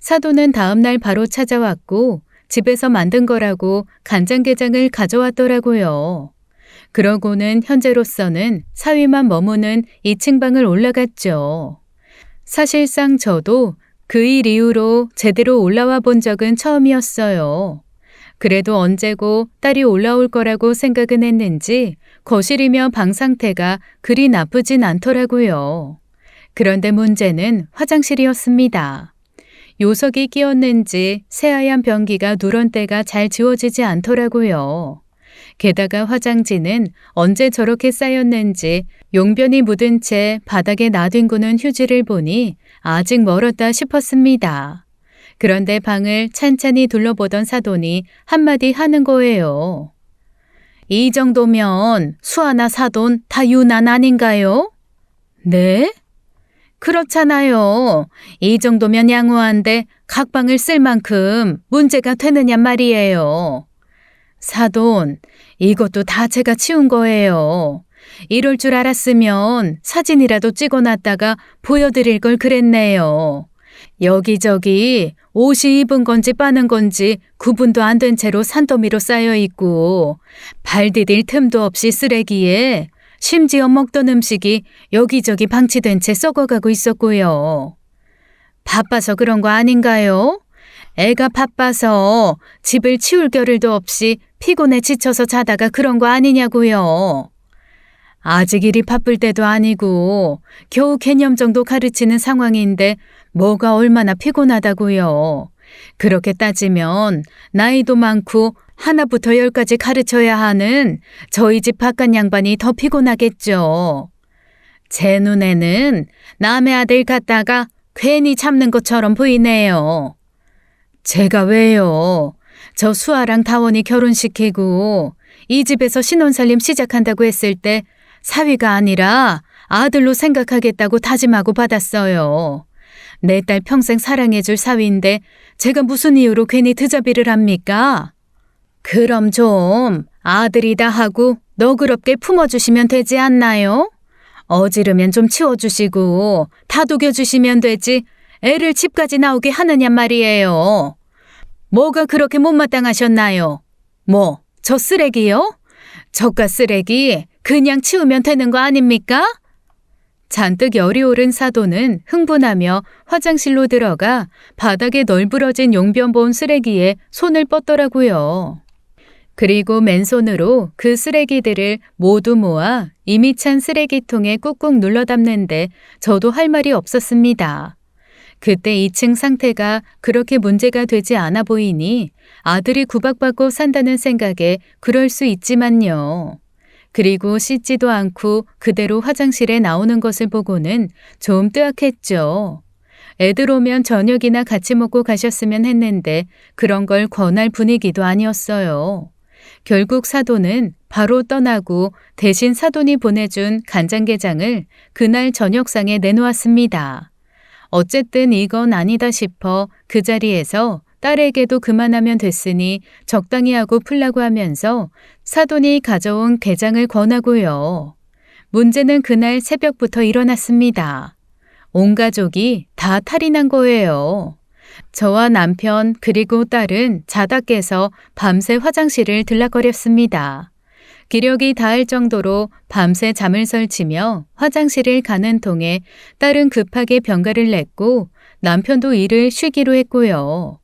사돈은 다음날 바로 찾아왔고 집에서 만든 거라고 간장게장을 가져왔더라고요. 그러고는 현재로서는 사위만 머무는 2층 방을 올라갔죠. 사실상 저도 그 일 이후로 제대로 올라와 본 적은 처음이었어요. 그래도 언제고 딸이 올라올 거라고 생각은 했는지 거실이며 방 상태가 그리 나쁘진 않더라고요. 그런데 문제는 화장실이었습니다. 요석이 끼었는지 새하얀 변기가 누런 때가 잘 지워지지 않더라고요. 게다가 화장지는 언제 저렇게 쌓였는지 용변이 묻은 채 바닥에 나뒹구는 휴지를 보니 아직 멀었다 싶었습니다. 그런데 방을 찬찬히 둘러보던 사돈이 한마디 하는 거예요. 이 정도면 수아나 사돈 다 유난 아닌가요? 네? 그렇잖아요. 이 정도면 양호한데 각 방을 쓸 만큼 문제가 되느냐 말이에요. 사돈, 이것도 다 제가 치운 거예요. 이럴 줄 알았으면 사진이라도 찍어놨다가 보여드릴 걸 그랬네요. 여기저기 옷이 입은 건지 빠는 건지 구분도 안 된 채로 산더미로 쌓여 있고 발 디딜 틈도 없이 쓰레기에 심지어 먹던 음식이 여기저기 방치된 채 썩어가고 있었고요. 바빠서 그런 거 아닌가요? 애가 바빠서 집을 치울 겨를도 없이 피곤해 지쳐서 자다가 그런 거 아니냐고요. 아직 일이 바쁠 때도 아니고 겨우 개념 정도 가르치는 상황인데 뭐가 얼마나 피곤하다고요. 그렇게 따지면 나이도 많고 하나부터 10까지 가르쳐야 하는 저희 집 바깥 양반이 더 피곤하겠죠. 제 눈에는 남의 아들 같다가 괜히 참는 것처럼 보이네요. 제가 왜요? 저 수아랑 다원이 결혼시키고 이 집에서 신혼살림 시작한다고 했을 때 사위가 아니라 아들로 생각하겠다고 다짐하고 받았어요. 내 딸 평생 사랑해줄 사위인데 제가 무슨 이유로 괜히 드자비를 합니까? 그럼 좀 아들이다 하고 너그럽게 품어주시면 되지 않나요? 어지르면 좀 치워주시고 다독여주시면 되지 애를 집까지 나오게 하느냐 말이에요. 뭐가 그렇게 못마땅하셨나요? 뭐, 저 쓰레기요? 저깟 쓰레기 그냥 치우면 되는 거 아닙니까? 잔뜩 열이 오른 사돈은 흥분하며 화장실로 들어가 바닥에 널브러진 용변 본 쓰레기에 손을 뻗더라고요. 그리고 맨손으로 그 쓰레기들을 모두 모아 이미 찬 쓰레기통에 꾹꾹 눌러 담는데 저도 할 말이 없었습니다. 그때 2층 상태가 그렇게 문제가 되지 않아 보이니 아들이 구박받고 산다는 생각에 그럴 수 있지만요. 그리고 씻지도 않고 그대로 화장실에 나오는 것을 보고는 좀 뜨악했죠. 애들 오면 저녁이나 같이 먹고 가셨으면 했는데 그런 걸 권할 분위기도 아니었어요. 결국 사돈은 바로 떠나고 대신 사돈이 보내준 간장게장을 그날 저녁상에 내놓았습니다. 어쨌든 이건 아니다 싶어 그 자리에서 딸에게도 그만하면 됐으니 적당히 하고 풀라고 하면서 사돈이 가져온 게장을 권하고요. 문제는 그날 새벽부터 일어났습니다. 온 가족이 다 탈이 난 거예요. 저와 남편 그리고 딸은 자다 깨서 밤새 화장실을 들락거렸습니다. 기력이 닿을 정도로 밤새 잠을 설치며 화장실을 가는 통에 딸은 급하게 병가를 냈고 남편도 일을 쉬기로 했고요.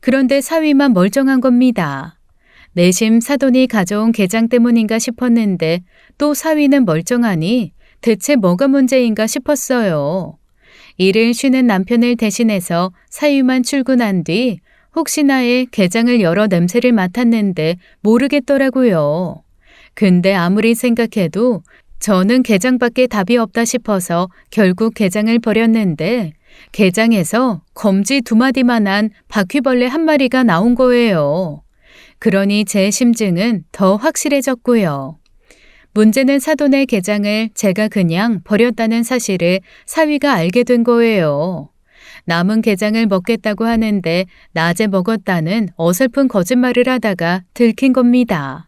그런데 사위만 멀쩡한 겁니다. 내심 사돈이 가져온 게장 때문인가 싶었는데 또 사위는 멀쩡하니 대체 뭐가 문제인가 싶었어요. 일을 쉬는 남편을 대신해서 사위만 출근한 뒤 혹시나에 게장을 열어 냄새를 맡았는데 모르겠더라고요. 근데 아무리 생각해도 저는 게장밖에 답이 없다 싶어서 결국 게장을 버렸는데 게장에서 검지 2마디만한 바퀴벌레 1마리가 나온 거예요. 그러니 제 심증은 더 확실해졌고요. 문제는 사돈의 게장을 제가 그냥 버렸다는 사실을 사위가 알게 된 거예요. 남은 게장을 먹겠다고 하는데 낮에 먹었다는 어설픈 거짓말을 하다가 들킨 겁니다.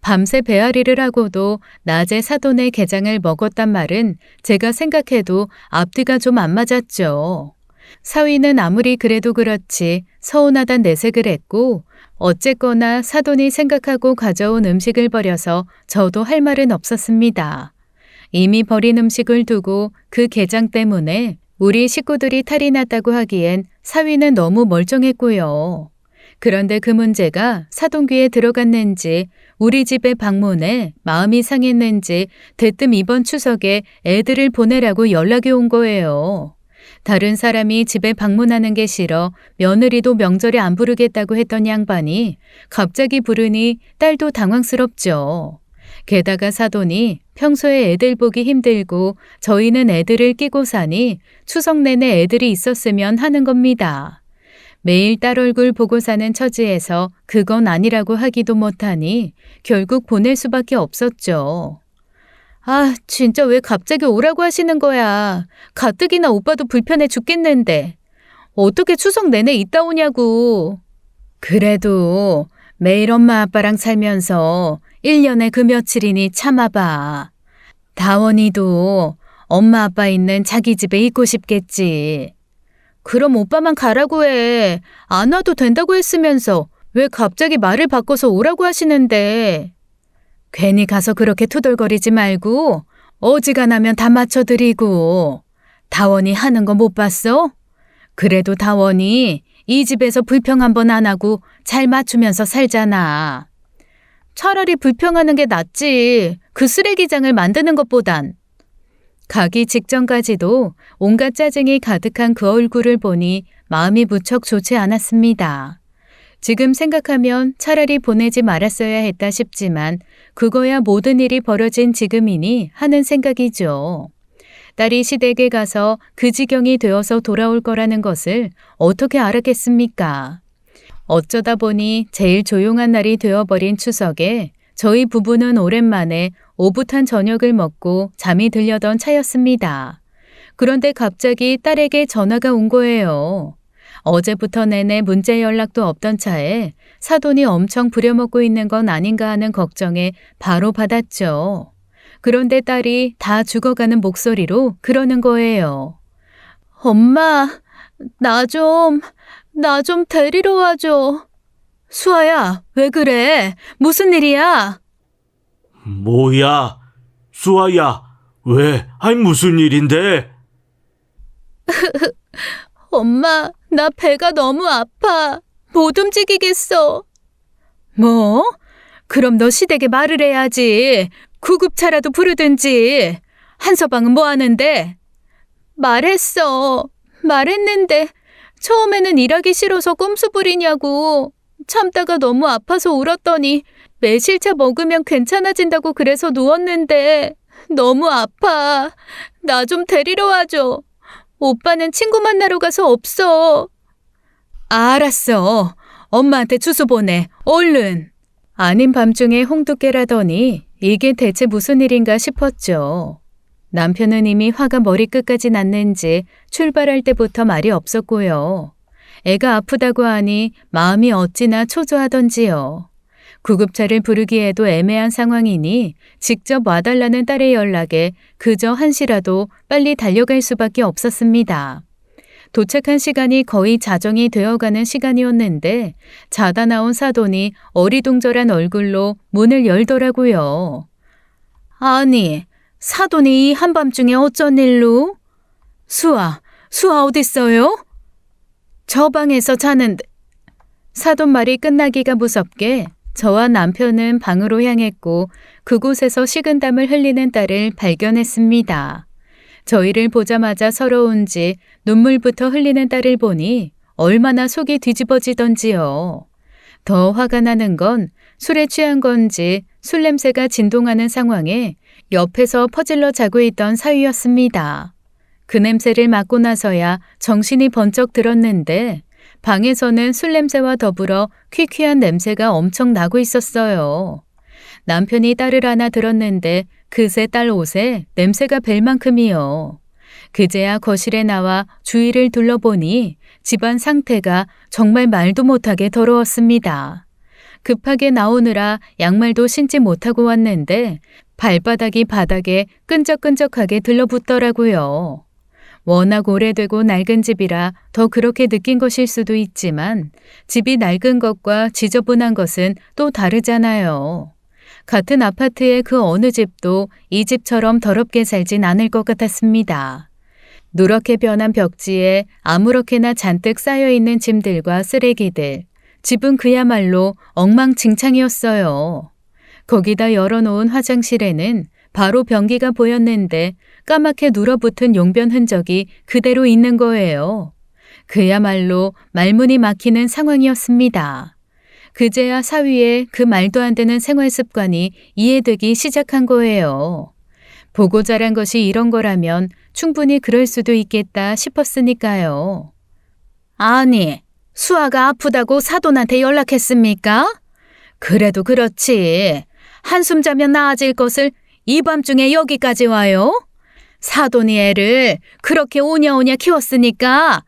밤새 배앓이를 하고도 낮에 사돈의 게장을 먹었단 말은 제가 생각해도 앞뒤가 좀 안 맞았죠. 사위는 아무리 그래도 그렇지 서운하단 내색을 했고 어쨌거나 사돈이 생각하고 가져온 음식을 버려서 저도 할 말은 없었습니다. 이미 버린 음식을 두고 그 게장 때문에 우리 식구들이 탈이 났다고 하기엔 사위는 너무 멀쩡했고요. 그런데 그 문제가 사돈 귀에 들어갔는지 우리 집에 방문해 마음이 상했는지 대뜸 이번 추석에 애들을 보내라고 연락이 온 거예요. 다른 사람이 집에 방문하는 게 싫어 며느리도 명절에 안 부르겠다고 했던 양반이 갑자기 부르니 딸도 당황스럽죠. 게다가 사돈이 평소에 애들 보기 힘들고 저희는 애들을 끼고 사니 추석 내내 애들이 있었으면 하는 겁니다. 매일 딸 얼굴 보고 사는 처지에서 그건 아니라고 하기도 못하니 결국 보낼 수밖에 없었죠. 아, 진짜 왜 갑자기 오라고 하시는 거야. 가뜩이나 오빠도 불편해 죽겠는데. 어떻게 추석 내내 있다 오냐고. 그래도 매일 엄마 아빠랑 살면서 1년에 그 며칠이니 참아봐. 다원이도 엄마 아빠 있는 자기 집에 있고 싶겠지. 그럼 오빠만 가라고 해. 안 와도 된다고 했으면서 왜 갑자기 말을 바꿔서 오라고 하시는데. 괜히 가서 그렇게 투덜거리지 말고 어지간하면 다 맞춰드리고. 다원이 하는 거 못 봤어? 그래도 다원이 이 집에서 불평 한 번 안 하고 잘 맞추면서 살잖아. 차라리 불평하는 게 낫지. 그 쓰레기장을 만드는 것보단. 가기 직전까지도 온갖 짜증이 가득한 그 얼굴을 보니 마음이 무척 좋지 않았습니다. 지금 생각하면 차라리 보내지 말았어야 했다 싶지만 그거야 모든 일이 벌어진 지금이니 하는 생각이죠. 딸이 시댁에 가서 그 지경이 되어서 돌아올 거라는 것을 어떻게 알았겠습니까? 어쩌다 보니 제일 조용한 날이 되어버린 추석에 저희 부부는 오랜만에 오붓한 저녁을 먹고 잠이 들려던 차였습니다. 그런데 갑자기 딸에게 전화가 온 거예요. 어제부터 내내 문자 연락도 없던 차에 사돈이 엄청 부려먹고 있는 건 아닌가 하는 걱정에 바로 받았죠. 그런데 딸이 다 죽어가는 목소리로 그러는 거예요. 엄마, 나 좀 데리러 와줘. 수아야, 왜 그래? 무슨 일이야? 뭐야? 수아야, 왜? 아니 무슨 일인데? 엄마, 나 배가 너무 아파. 못 움직이겠어. 뭐? 그럼 너 시댁에 말을 해야지. 구급차라도 부르든지. 한서방은 뭐 하는데? 말했는데 처음에는 일하기 싫어서 꼼수 부리냐고. 참다가 너무 아파서 울었더니 매실차 먹으면 괜찮아진다고 그래서 누웠는데 너무 아파. 나 좀 데리러 와줘. 오빠는 친구 만나러 가서 없어. 알았어. 엄마한테 주소 보내. 얼른. 아닌 밤중에 홍두깨라더니 이게 대체 무슨 일인가 싶었죠. 남편은 이미 화가 머리끝까지 났는지 출발할 때부터 말이 없었고요. 애가 아프다고 하니 마음이 어찌나 초조하던지요. 구급차를 부르기에도 애매한 상황이니 직접 와달라는 딸의 연락에 그저 한시라도 빨리 달려갈 수밖에 없었습니다. 도착한 시간이 거의 자정이 되어가는 시간이었는데 자다 나온 사돈이 어리둥절한 얼굴로 문을 열더라고요. 아니, 사돈이 이 한밤중에 어쩐 일로? 수아 어딨어요? 저 방에서 자는데. 사돈 말이 끝나기가 무섭게 저와 남편은 방으로 향했고 그곳에서 식은땀을 흘리는 딸을 발견했습니다. 저희를 보자마자 서러운지 눈물부터 흘리는 딸을 보니 얼마나 속이 뒤집어지던지요. 더 화가 나는 건 술에 취한 건지 술 냄새가 진동하는 상황에 옆에서 퍼질러 자고 있던 사위였습니다. 그 냄새를 맡고 나서야 정신이 번쩍 들었는데 방에서는 술 냄새와 더불어 퀴퀴한 냄새가 엄청 나고 있었어요. 남편이 딸을 하나 들었는데 그새 딸 옷에 냄새가 벨 만큼이요. 그제야 거실에 나와 주위를 둘러보니 집안 상태가 정말 말도 못하게 더러웠습니다. 급하게 나오느라 양말도 신지 못하고 왔는데 발바닥이 바닥에 끈적끈적하게 들러붙더라고요. 워낙 오래되고 낡은 집이라 더 그렇게 느낀 것일 수도 있지만 집이 낡은 것과 지저분한 것은 또 다르잖아요. 같은 아파트의 그 어느 집도 이 집처럼 더럽게 살진 않을 것 같았습니다. 누렇게 변한 벽지에 아무렇게나 잔뜩 쌓여있는 짐들과 쓰레기들, 집은 그야말로 엉망진창이었어요. 거기다 열어놓은 화장실에는 바로 변기가 보였는데 까맣게 눌어붙은 용변 흔적이 그대로 있는 거예요. 그야말로 말문이 막히는 상황이었습니다. 그제야 사위의 그 말도 안 되는 생활 습관이 이해되기 시작한 거예요. 보고 자란 것이 이런 거라면 충분히 그럴 수도 있겠다 싶었으니까요. 아니, 수아가 아프다고 사돈한테 연락했습니까? 그래도 그렇지. 한숨 자면 나아질 것을 이 밤중에 여기까지 와요? 사돈이 애를 그렇게 오냐오냐 키웠으니까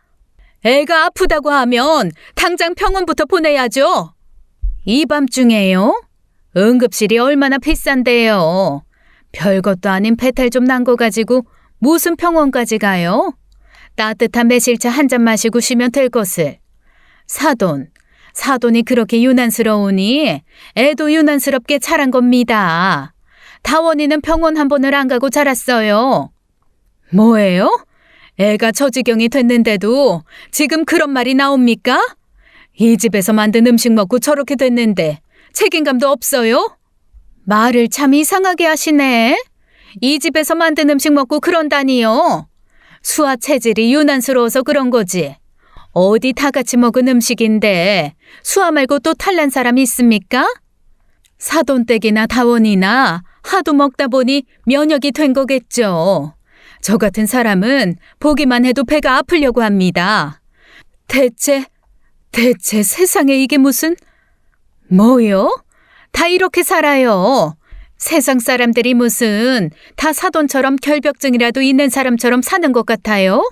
애가 아프다고 하면 당장 병원부터 보내야죠. 이 밤중에요? 응급실이 얼마나 비싼데요. 별것도 아닌 배탈 좀 난 거 가지고 무슨 병원까지 가요? 따뜻한 매실차 한 잔 마시고 쉬면 될 것을. 사돈이 그렇게 유난스러우니 애도 유난스럽게 자란 겁니다. 다원이는 병원 한 번을 안 가고 자랐어요. 뭐예요? 애가 저 지경이 됐는데도 지금 그런 말이 나옵니까? 이 집에서 만든 음식 먹고 저렇게 됐는데 책임감도 없어요? 말을 참 이상하게 하시네. 이 집에서 만든 음식 먹고 그런다니요. 수아 체질이 유난스러워서 그런 거지. 어디 다 같이 먹은 음식인데 수아 말고 또 탈난 사람이 있습니까? 사돈댁이나 다원이나 하도 먹다 보니 면역이 된 거겠죠. 저 같은 사람은 보기만 해도 배가 아프려고 합니다. 대체 세상에 이게 무슨... 뭐요? 다 이렇게 살아요. 세상 사람들이 무슨 다 사돈처럼 결벽증이라도 있는 사람처럼 사는 것 같아요?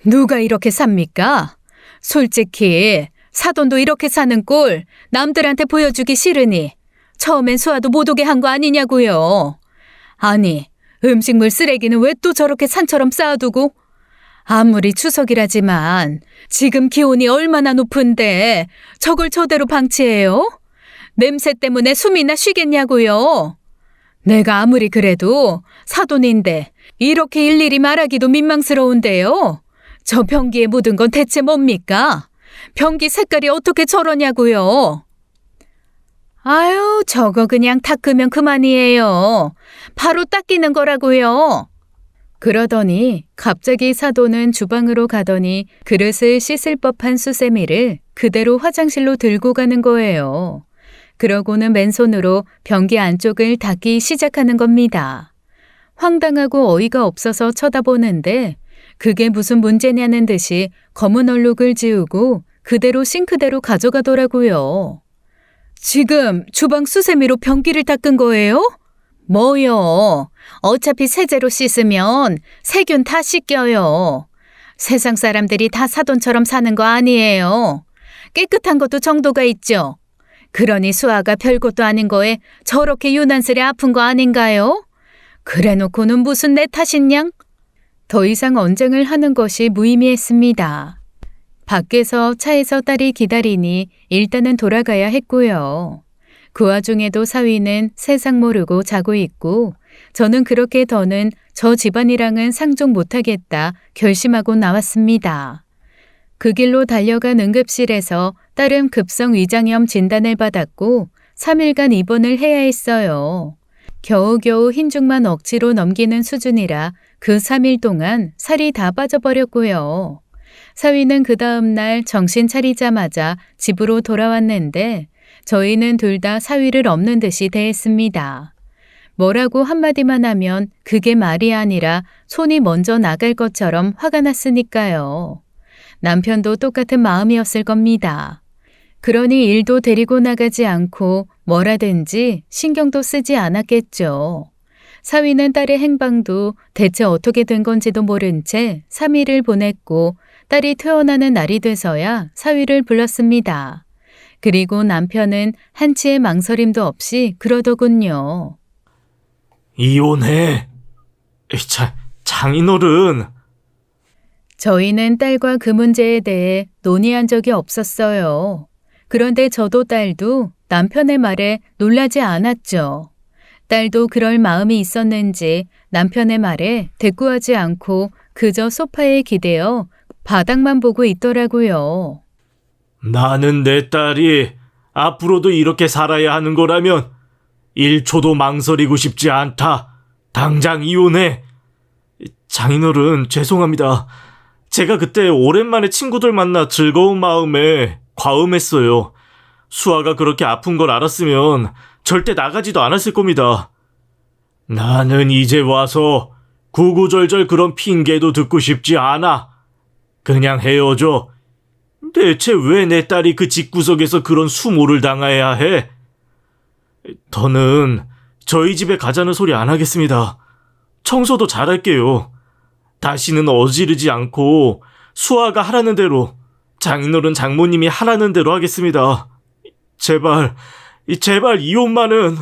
누가 이렇게 삽니까? 솔직히 사돈도 이렇게 사는 꼴 남들한테 보여주기 싫으니 처음엔 수아도 못 오게 한 거 아니냐고요. 아니, 음식물 쓰레기는 왜 또 저렇게 산처럼 쌓아두고? 아무리 추석이라지만 지금 기온이 얼마나 높은데 저걸 저대로 방치해요? 냄새 때문에 숨이나 쉬겠냐고요. 내가 아무리 그래도 사돈인데 이렇게 일일이 말하기도 민망스러운데요. 저 변기에 묻은 건 대체 뭡니까? 변기 색깔이 어떻게 저러냐고요. 아유, 저거 그냥 닦으면 그만이에요. 바로 닦이는 거라고요. 그러더니 갑자기 사돈은 주방으로 가더니 그릇을 씻을 법한 수세미를 그대로 화장실로 들고 가는 거예요. 그러고는 맨손으로 변기 안쪽을 닦기 시작하는 겁니다. 황당하고 어이가 없어서 쳐다보는데 그게 무슨 문제냐는 듯이 검은 얼룩을 지우고 그대로 싱크대로 가져가더라고요. 지금 주방 수세미로 변기를 닦은 거예요? 뭐요? 어차피 세제로 씻으면 세균 다 씻겨요. 세상 사람들이 다 사돈처럼 사는 거 아니에요. 깨끗한 것도 정도가 있죠. 그러니 수아가 별것도 아닌 거에 저렇게 유난스레 아픈 거 아닌가요? 그래놓고는 무슨 내 탓이냐? 더 이상 언쟁을 하는 것이 무의미했습니다. 밖에서 차에서 딸이 기다리니 일단은 돌아가야 했고요. 그 와중에도 사위는 세상 모르고 자고 있고 저는 그렇게 더는 저 집안이랑은 상종 못하겠다 결심하고 나왔습니다. 그 길로 달려간 응급실에서 딸은 급성 위장염 진단을 받았고 3일간 입원을 해야 했어요. 겨우겨우 흰죽만 억지로 넘기는 수준이라 그 3일 동안 살이 다 빠져버렸고요. 사위는 그 다음 날 정신 차리자마자 집으로 돌아왔는데 저희는 둘 다 사위를 없는 듯이 대했습니다. 뭐라고 한마디만 하면 그게 말이 아니라 손이 먼저 나갈 것처럼 화가 났으니까요. 남편도 똑같은 마음이었을 겁니다. 그러니 일도 데리고 나가지 않고 뭐라든지 신경도 쓰지 않았겠죠. 사위는 딸의 행방도 대체 어떻게 된 건지도 모른 채 3일을 보냈고 딸이 퇴원하는 날이 돼서야 사위를 불렀습니다. 그리고 남편은 한치의 망설임도 없이 그러더군요. 이혼해. 장인어른. 저희는 딸과 그 문제에 대해 논의한 적이 없었어요. 그런데 저도 딸도 남편의 말에 놀라지 않았죠. 딸도 그럴 마음이 있었는지 남편의 말에 대꾸하지 않고 그저 소파에 기대어 바닥만 보고 있더라고요. 나는 내 딸이 앞으로도 이렇게 살아야 하는 거라면 1초도 망설이고 싶지 않다. 당장 이혼해. 장인어른, 죄송합니다. 제가 그때 오랜만에 친구들 만나 즐거운 마음에 과음했어요. 수아가 그렇게 아픈 걸 알았으면 절대 나가지도 않았을 겁니다. 나는 이제 와서 구구절절 그런 핑계도 듣고 싶지 않아. 그냥 헤어져. 대체 왜 내 딸이 그 집구석에서 그런 수모를 당해야 해? 더는 저희 집에 가자는 소리 안 하겠습니다. 청소도 잘할게요. 다시는 어지르지 않고 수아가 하라는 대로, 장인어른 장모님이 하라는 대로 하겠습니다. 제발 이혼만은.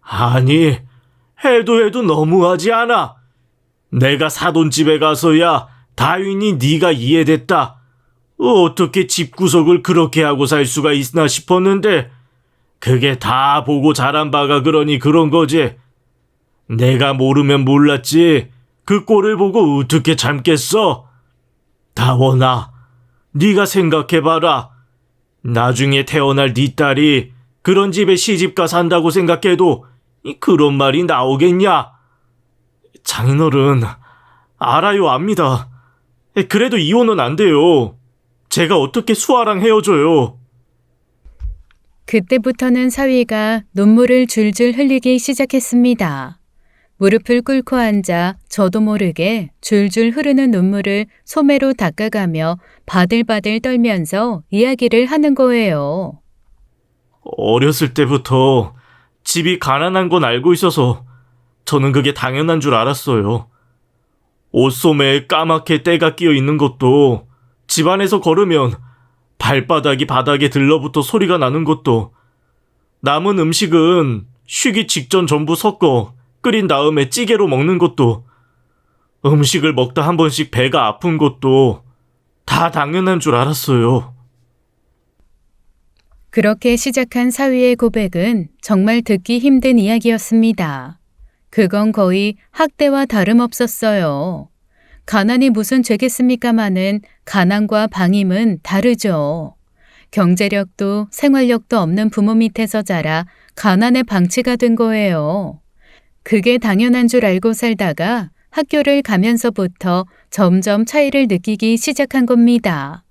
아니, 해도 너무하지 않아. 내가 사돈집에 가서야 다윈이 네가 이해됐다. 어떻게 집구석을 그렇게 하고 살 수가 있나 싶었는데 그게 다 보고 자란 바가 그러니 그런 거지. 내가 모르면 몰랐지. 그 꼴을 보고 어떻게 참겠어? 다원아, 네가 생각해봐라. 나중에 태어날 네 딸이 그런 집에 시집가 산다고 생각해도 그런 말이 나오겠냐? 장인어른, 알아요, 압니다. 그래도 이혼은 안 돼요. 제가 어떻게 수아랑 헤어져요? 그때부터는 사위가 눈물을 줄줄 흘리기 시작했습니다. 무릎을 꿇고 앉아 저도 모르게 줄줄 흐르는 눈물을 소매로 닦아가며 바들바들 떨면서 이야기를 하는 거예요. 어렸을 때부터 집이 가난한 건 알고 있어서 저는 그게 당연한 줄 알았어요. 옷소매에 까맣게 때가 끼어 있는 것도, 집안에서 걸으면 발바닥이 바닥에 들러붙어 소리가 나는 것도, 남은 음식은 쉬기 직전 전부 섞어 끓인 다음에 찌개로 먹는 것도, 음식을 먹다 한 번씩 배가 아픈 것도 다 당연한 줄 알았어요. 그렇게 시작한 사위의 고백은 정말 듣기 힘든 이야기였습니다. 그건 거의 학대와 다름없었어요. 가난이 무슨 죄겠습니까마는 가난과 방임은 다르죠. 경제력도 생활력도 없는 부모 밑에서 자라 가난의 방치가 된 거예요. 그게 당연한 줄 알고 살다가 학교를 가면서부터 점점 차이를 느끼기 시작한 겁니다.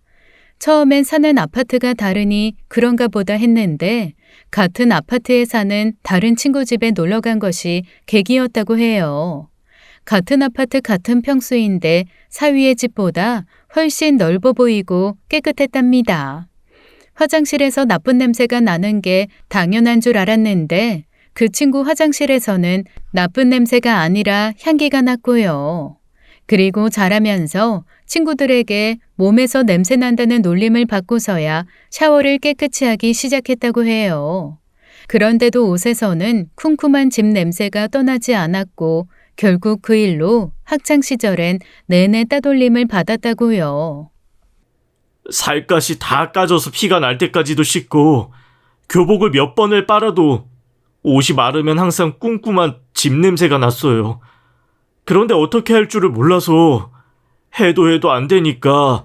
처음엔 사는 아파트가 다르니 그런가 보다 했는데 같은 아파트에 사는 다른 친구 집에 놀러 간 것이 계기였다고 해요. 같은 아파트 같은 평수인데 사위의 집보다 훨씬 넓어 보이고 깨끗했답니다. 화장실에서 나쁜 냄새가 나는 게 당연한 줄 알았는데 그 친구 화장실에서는 나쁜 냄새가 아니라 향기가 났고요. 그리고 자라면서 친구들에게 몸에서 냄새 난다는 놀림을 받고서야 샤워를 깨끗이 하기 시작했다고 해요. 그런데도 옷에서는 쿰쿰한 집 냄새가 떠나지 않았고 결국 그 일로 학창 시절엔 내내 따돌림을 받았다고요. 살갗이 다 까져서 피가 날 때까지도 씻고 교복을 몇 번을 빨아도 옷이 마르면 항상 쿰쿰한 집 냄새가 났어요. 그런데 어떻게 할 줄을 몰라서 해도 안 되니까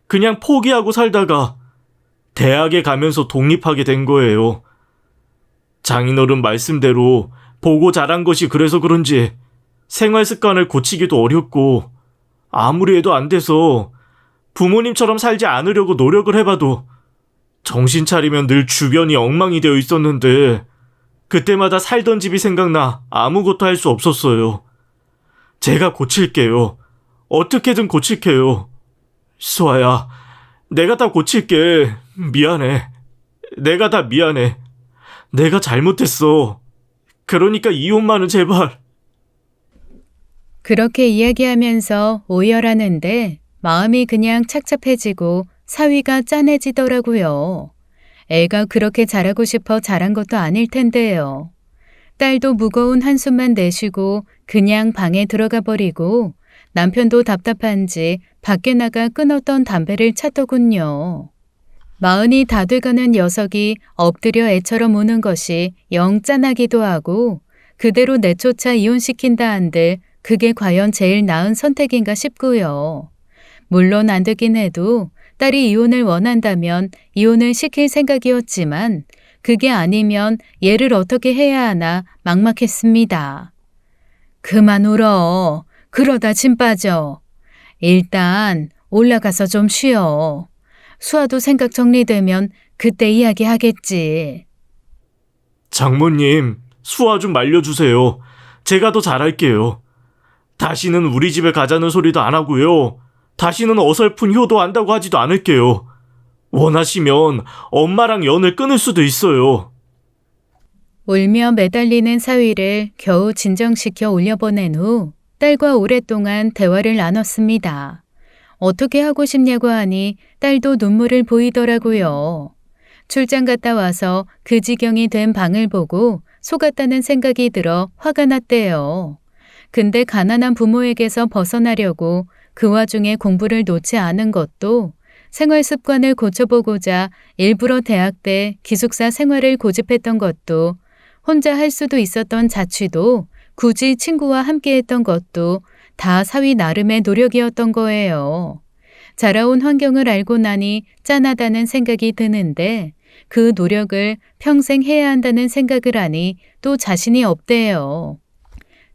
그냥 포기하고 살다가 대학에 가면서 독립하게 된 거예요. 장인어른 말씀대로 보고 자란 것이 그래서 그런지 생활 습관을 고치기도 어렵고 아무리 해도 안 돼서 부모님처럼 살지 않으려고 노력을 해봐도 정신 차리면 늘 주변이 엉망이 되어 있었는데 그때마다 살던 집이 생각나 아무것도 할 수 없었어요. 제가 고칠게요. 어떻게든 고칠게요. 수아야, 내가 다 고칠게. 미안해. 내가 다 미안해. 내가 잘못했어. 그러니까 이혼만은 제발. 그렇게 이야기하면서 오열하는데 마음이 그냥 착잡해지고 사위가 짠해지더라고요. 애가 그렇게 잘하고 싶어 잘한 것도 아닐 텐데요. 딸도 무거운 한숨만 내쉬고 그냥 방에 들어가 버리고 남편도 답답한지 밖에 나가 끊었던 담배를 찾더군요. 40이 다 돼가는 녀석이 엎드려 애처럼 우는 것이 영 짠하기도 하고 그대로 내쫓아 이혼시킨다 한들 그게 과연 제일 나은 선택인가 싶고요. 물론 안 되긴 해도 딸이 이혼을 원한다면 이혼을 시킬 생각이었지만 그게 아니면 얘를 어떻게 해야 하나 막막했습니다. 그만 울어. 그러다 진 빠져. 일단 올라가서 좀 쉬어. 수아도 생각 정리되면 그때 이야기하겠지. 장모님, 수아 좀 말려주세요. 제가 더 잘할게요. 다시는 우리 집에 가자는 소리도 안 하고요. 다시는 어설픈 효도한다고 하지도 않을게요. 원하시면 엄마랑 연을 끊을 수도 있어요. 울며 매달리는 사위를 겨우 진정시켜 올려보낸 후 딸과 오랫동안 대화를 나눴습니다. 어떻게 하고 싶냐고 하니 딸도 눈물을 보이더라고요. 출장 갔다 와서 그 지경이 된 방을 보고 속았다는 생각이 들어 화가 났대요. 근데 가난한 부모에게서 벗어나려고 그 와중에 공부를 놓지 않은 것도 생활 습관을 고쳐보고자 일부러 대학 때 기숙사 생활을 고집했던 것도 혼자 할 수도 있었던 자취도 굳이 친구와 함께 했던 것도 다 사위 나름의 노력이었던 거예요. 자라온 환경을 알고 나니 짠하다는 생각이 드는데 그 노력을 평생 해야 한다는 생각을 하니 또 자신이 없대요.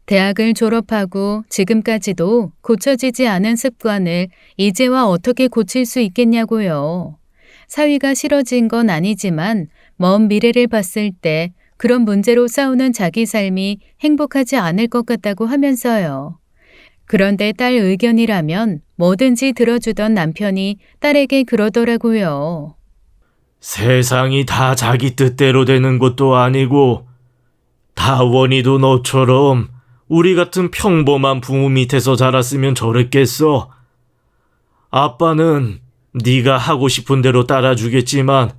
대학을 졸업하고 지금까지도 고쳐지지 않은 습관을 이제와 어떻게 고칠 수 있겠냐고요. 사위가 싫어진 건 아니지만 먼 미래를 봤을 때 그런 문제로 싸우는 자기 삶이 행복하지 않을 것 같다고 하면서요. 그런데 딸 의견이라면 뭐든지 들어주던 남편이 딸에게 그러더라고요. 세상이 다 자기 뜻대로 되는 것도 아니고 다원이도 너처럼 우리 같은 평범한 부모 밑에서 자랐으면 저랬겠어. 아빠는 네가 하고 싶은 대로 따라주겠지만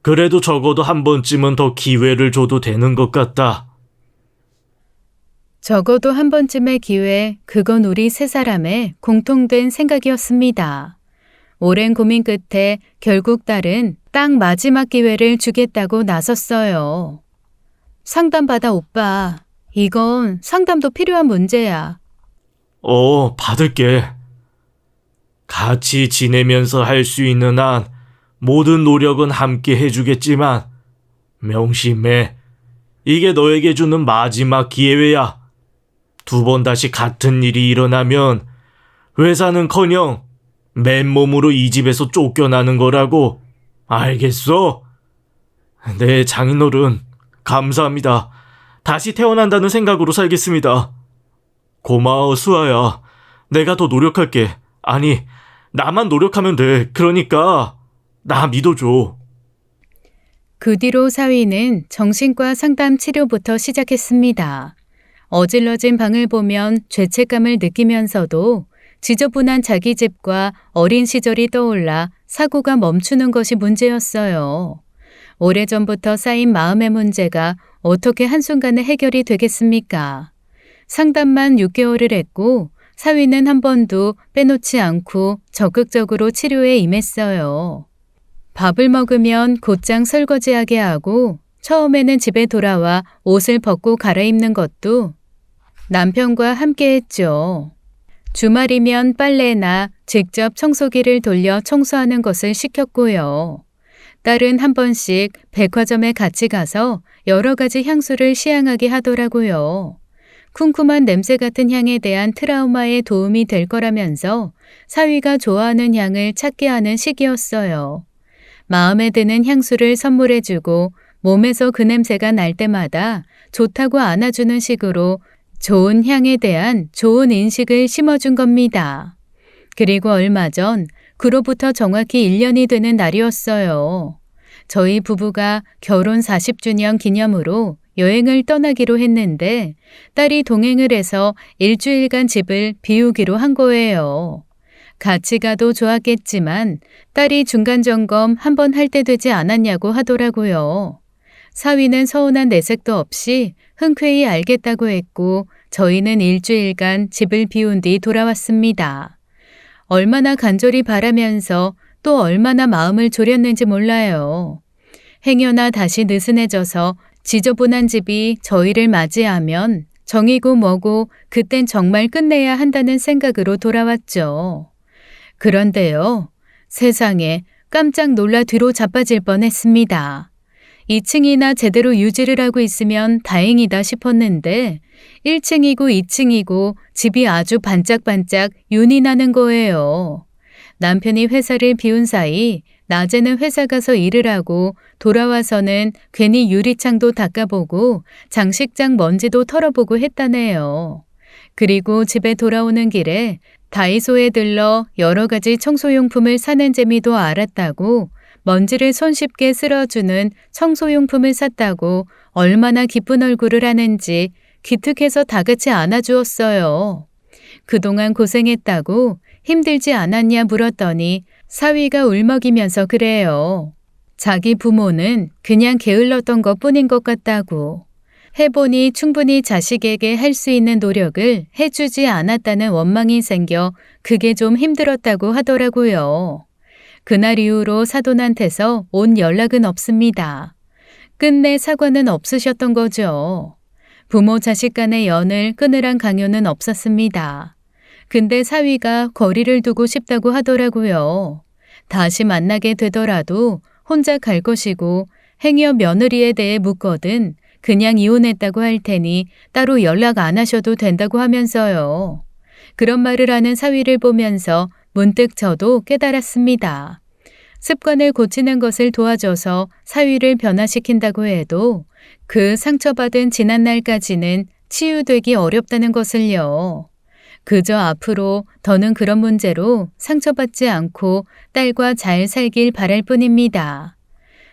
그래도 적어도 한 번쯤은 더 기회를 줘도 되는 것 같다. 적어도 한 번쯤의 기회, 그건 우리 세 사람의 공통된 생각이었습니다. 오랜 고민 끝에 결국 딸은 딱 마지막 기회를 주겠다고 나섰어요. 상담받아 오빠. 이건 상담도 필요한 문제야. 받을게. 같이 지내면서 할 수 있는 한 모든 노력은 함께 해주겠지만 명심해. 이게 너에게 주는 마지막 기회야. 2번 다시 같은 일이 일어나면 회사는커녕 맨몸으로 이 집에서 쫓겨나는 거라고. 알겠어? 네, 장인어른. 감사합니다. 다시 태어난다는 생각으로 살겠습니다. 고마워, 수아야. 내가 더 노력할게. 아니, 나만 노력하면 돼. 그러니까 나 믿어줘. 그 뒤로 사위는 정신과 상담 치료부터 시작했습니다. 어질러진 방을 보면 죄책감을 느끼면서도 지저분한 자기 집과 어린 시절이 떠올라 사고가 멈추는 것이 문제였어요. 오래전부터 쌓인 마음의 문제가 어떻게 한순간에 해결이 되겠습니까? 상담만 6개월을 했고 사위는 한 번도 빼놓지 않고 적극적으로 치료에 임했어요. 밥을 먹으면 곧장 설거지하게 하고 처음에는 집에 돌아와 옷을 벗고 갈아입는 것도 남편과 함께 했죠. 주말이면 빨래나 직접 청소기를 돌려 청소하는 것을 시켰고요. 딸은 한 번씩 백화점에 같이 가서 여러 가지 향수를 시향하게 하더라고요. 쿰쿰한 냄새 같은 향에 대한 트라우마에 도움이 될 거라면서 사위가 좋아하는 향을 찾게 하는 시기였어요. 마음에 드는 향수를 선물해주고 몸에서 그 냄새가 날 때마다 좋다고 안아주는 식으로 좋은 향에 대한 좋은 인식을 심어준 겁니다. 그리고 얼마 전 그로부터 정확히 1년이 되는 날이었어요. 저희 부부가 결혼 40주년 기념으로 여행을 떠나기로 했는데 딸이 동행을 해서 일주일간 집을 비우기로 한 거예요. 같이 가도 좋았겠지만 딸이 중간 점검 한번 할 때 되지 않았냐고 하더라고요. 사위는 서운한 내색도 없이 흔쾌히 알겠다고 했고 저희는 일주일간 집을 비운 뒤 돌아왔습니다. 얼마나 간절히 바라면서 또 얼마나 마음을 졸였는지 몰라요. 행여나 다시 느슨해져서 지저분한 집이 저희를 맞이하면 정이고 뭐고 그땐 정말 끝내야 한다는 생각으로 돌아왔죠. 그런데요, 세상에 깜짝 놀라 뒤로 자빠질 뻔했습니다. 2층이나 제대로 유지를 하고 있으면 다행이다 싶었는데 1층이고 2층이고 집이 아주 반짝반짝 윤이 나는 거예요. 남편이 회사를 비운 사이 낮에는 회사 가서 일을 하고 돌아와서는 괜히 유리창도 닦아보고 장식장 먼지도 털어보고 했다네요. 그리고 집에 돌아오는 길에 다이소에 들러 여러 가지 청소용품을 사는 재미도 알았다고 먼지를 손쉽게 쓸어주는 청소용품을 샀다고 얼마나 기쁜 얼굴을 하는지 기특해서 다 같이 안아주었어요. 그동안 고생했다고 힘들지 않았냐 물었더니 사위가 울먹이면서 그래요. 자기 부모는 그냥 게을렀던 것뿐인 것 같다고. 해보니 충분히 자식에게 할 수 있는 노력을 해주지 않았다는 원망이 생겨 그게 좀 힘들었다고 하더라고요. 그날 이후로 사돈한테서 온 연락은 없습니다. 끝내 사과는 없으셨던 거죠. 부모 자식 간의 연을 끊으란 강요는 없었습니다. 근데 사위가 거리를 두고 싶다고 하더라고요. 다시 만나게 되더라도 혼자 갈 것이고 행여 며느리에 대해 묻거든 그냥 이혼했다고 할 테니 따로 연락 안 하셔도 된다고 하면서요. 그런 말을 하는 사위를 보면서 문득 저도 깨달았습니다. 습관을 고치는 것을 도와줘서 사위를 변화시킨다고 해도 그 상처받은 지난날까지는 치유되기 어렵다는 것을요. 그저 앞으로 더는 그런 문제로 상처받지 않고 딸과 잘 살길 바랄 뿐입니다.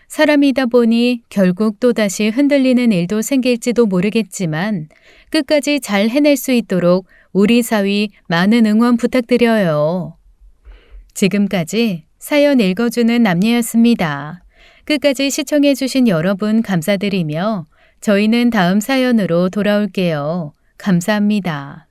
사람이다 보니 결국 또다시 흔들리는 일도 생길지도 모르겠지만 끝까지 잘 해낼 수 있도록 우리 사위 많은 응원 부탁드려요. 지금까지 사연 읽어주는 남녀였습니다. 끝까지 시청해주신 여러분 감사드리며 저희는 다음 사연으로 돌아올게요. 감사합니다.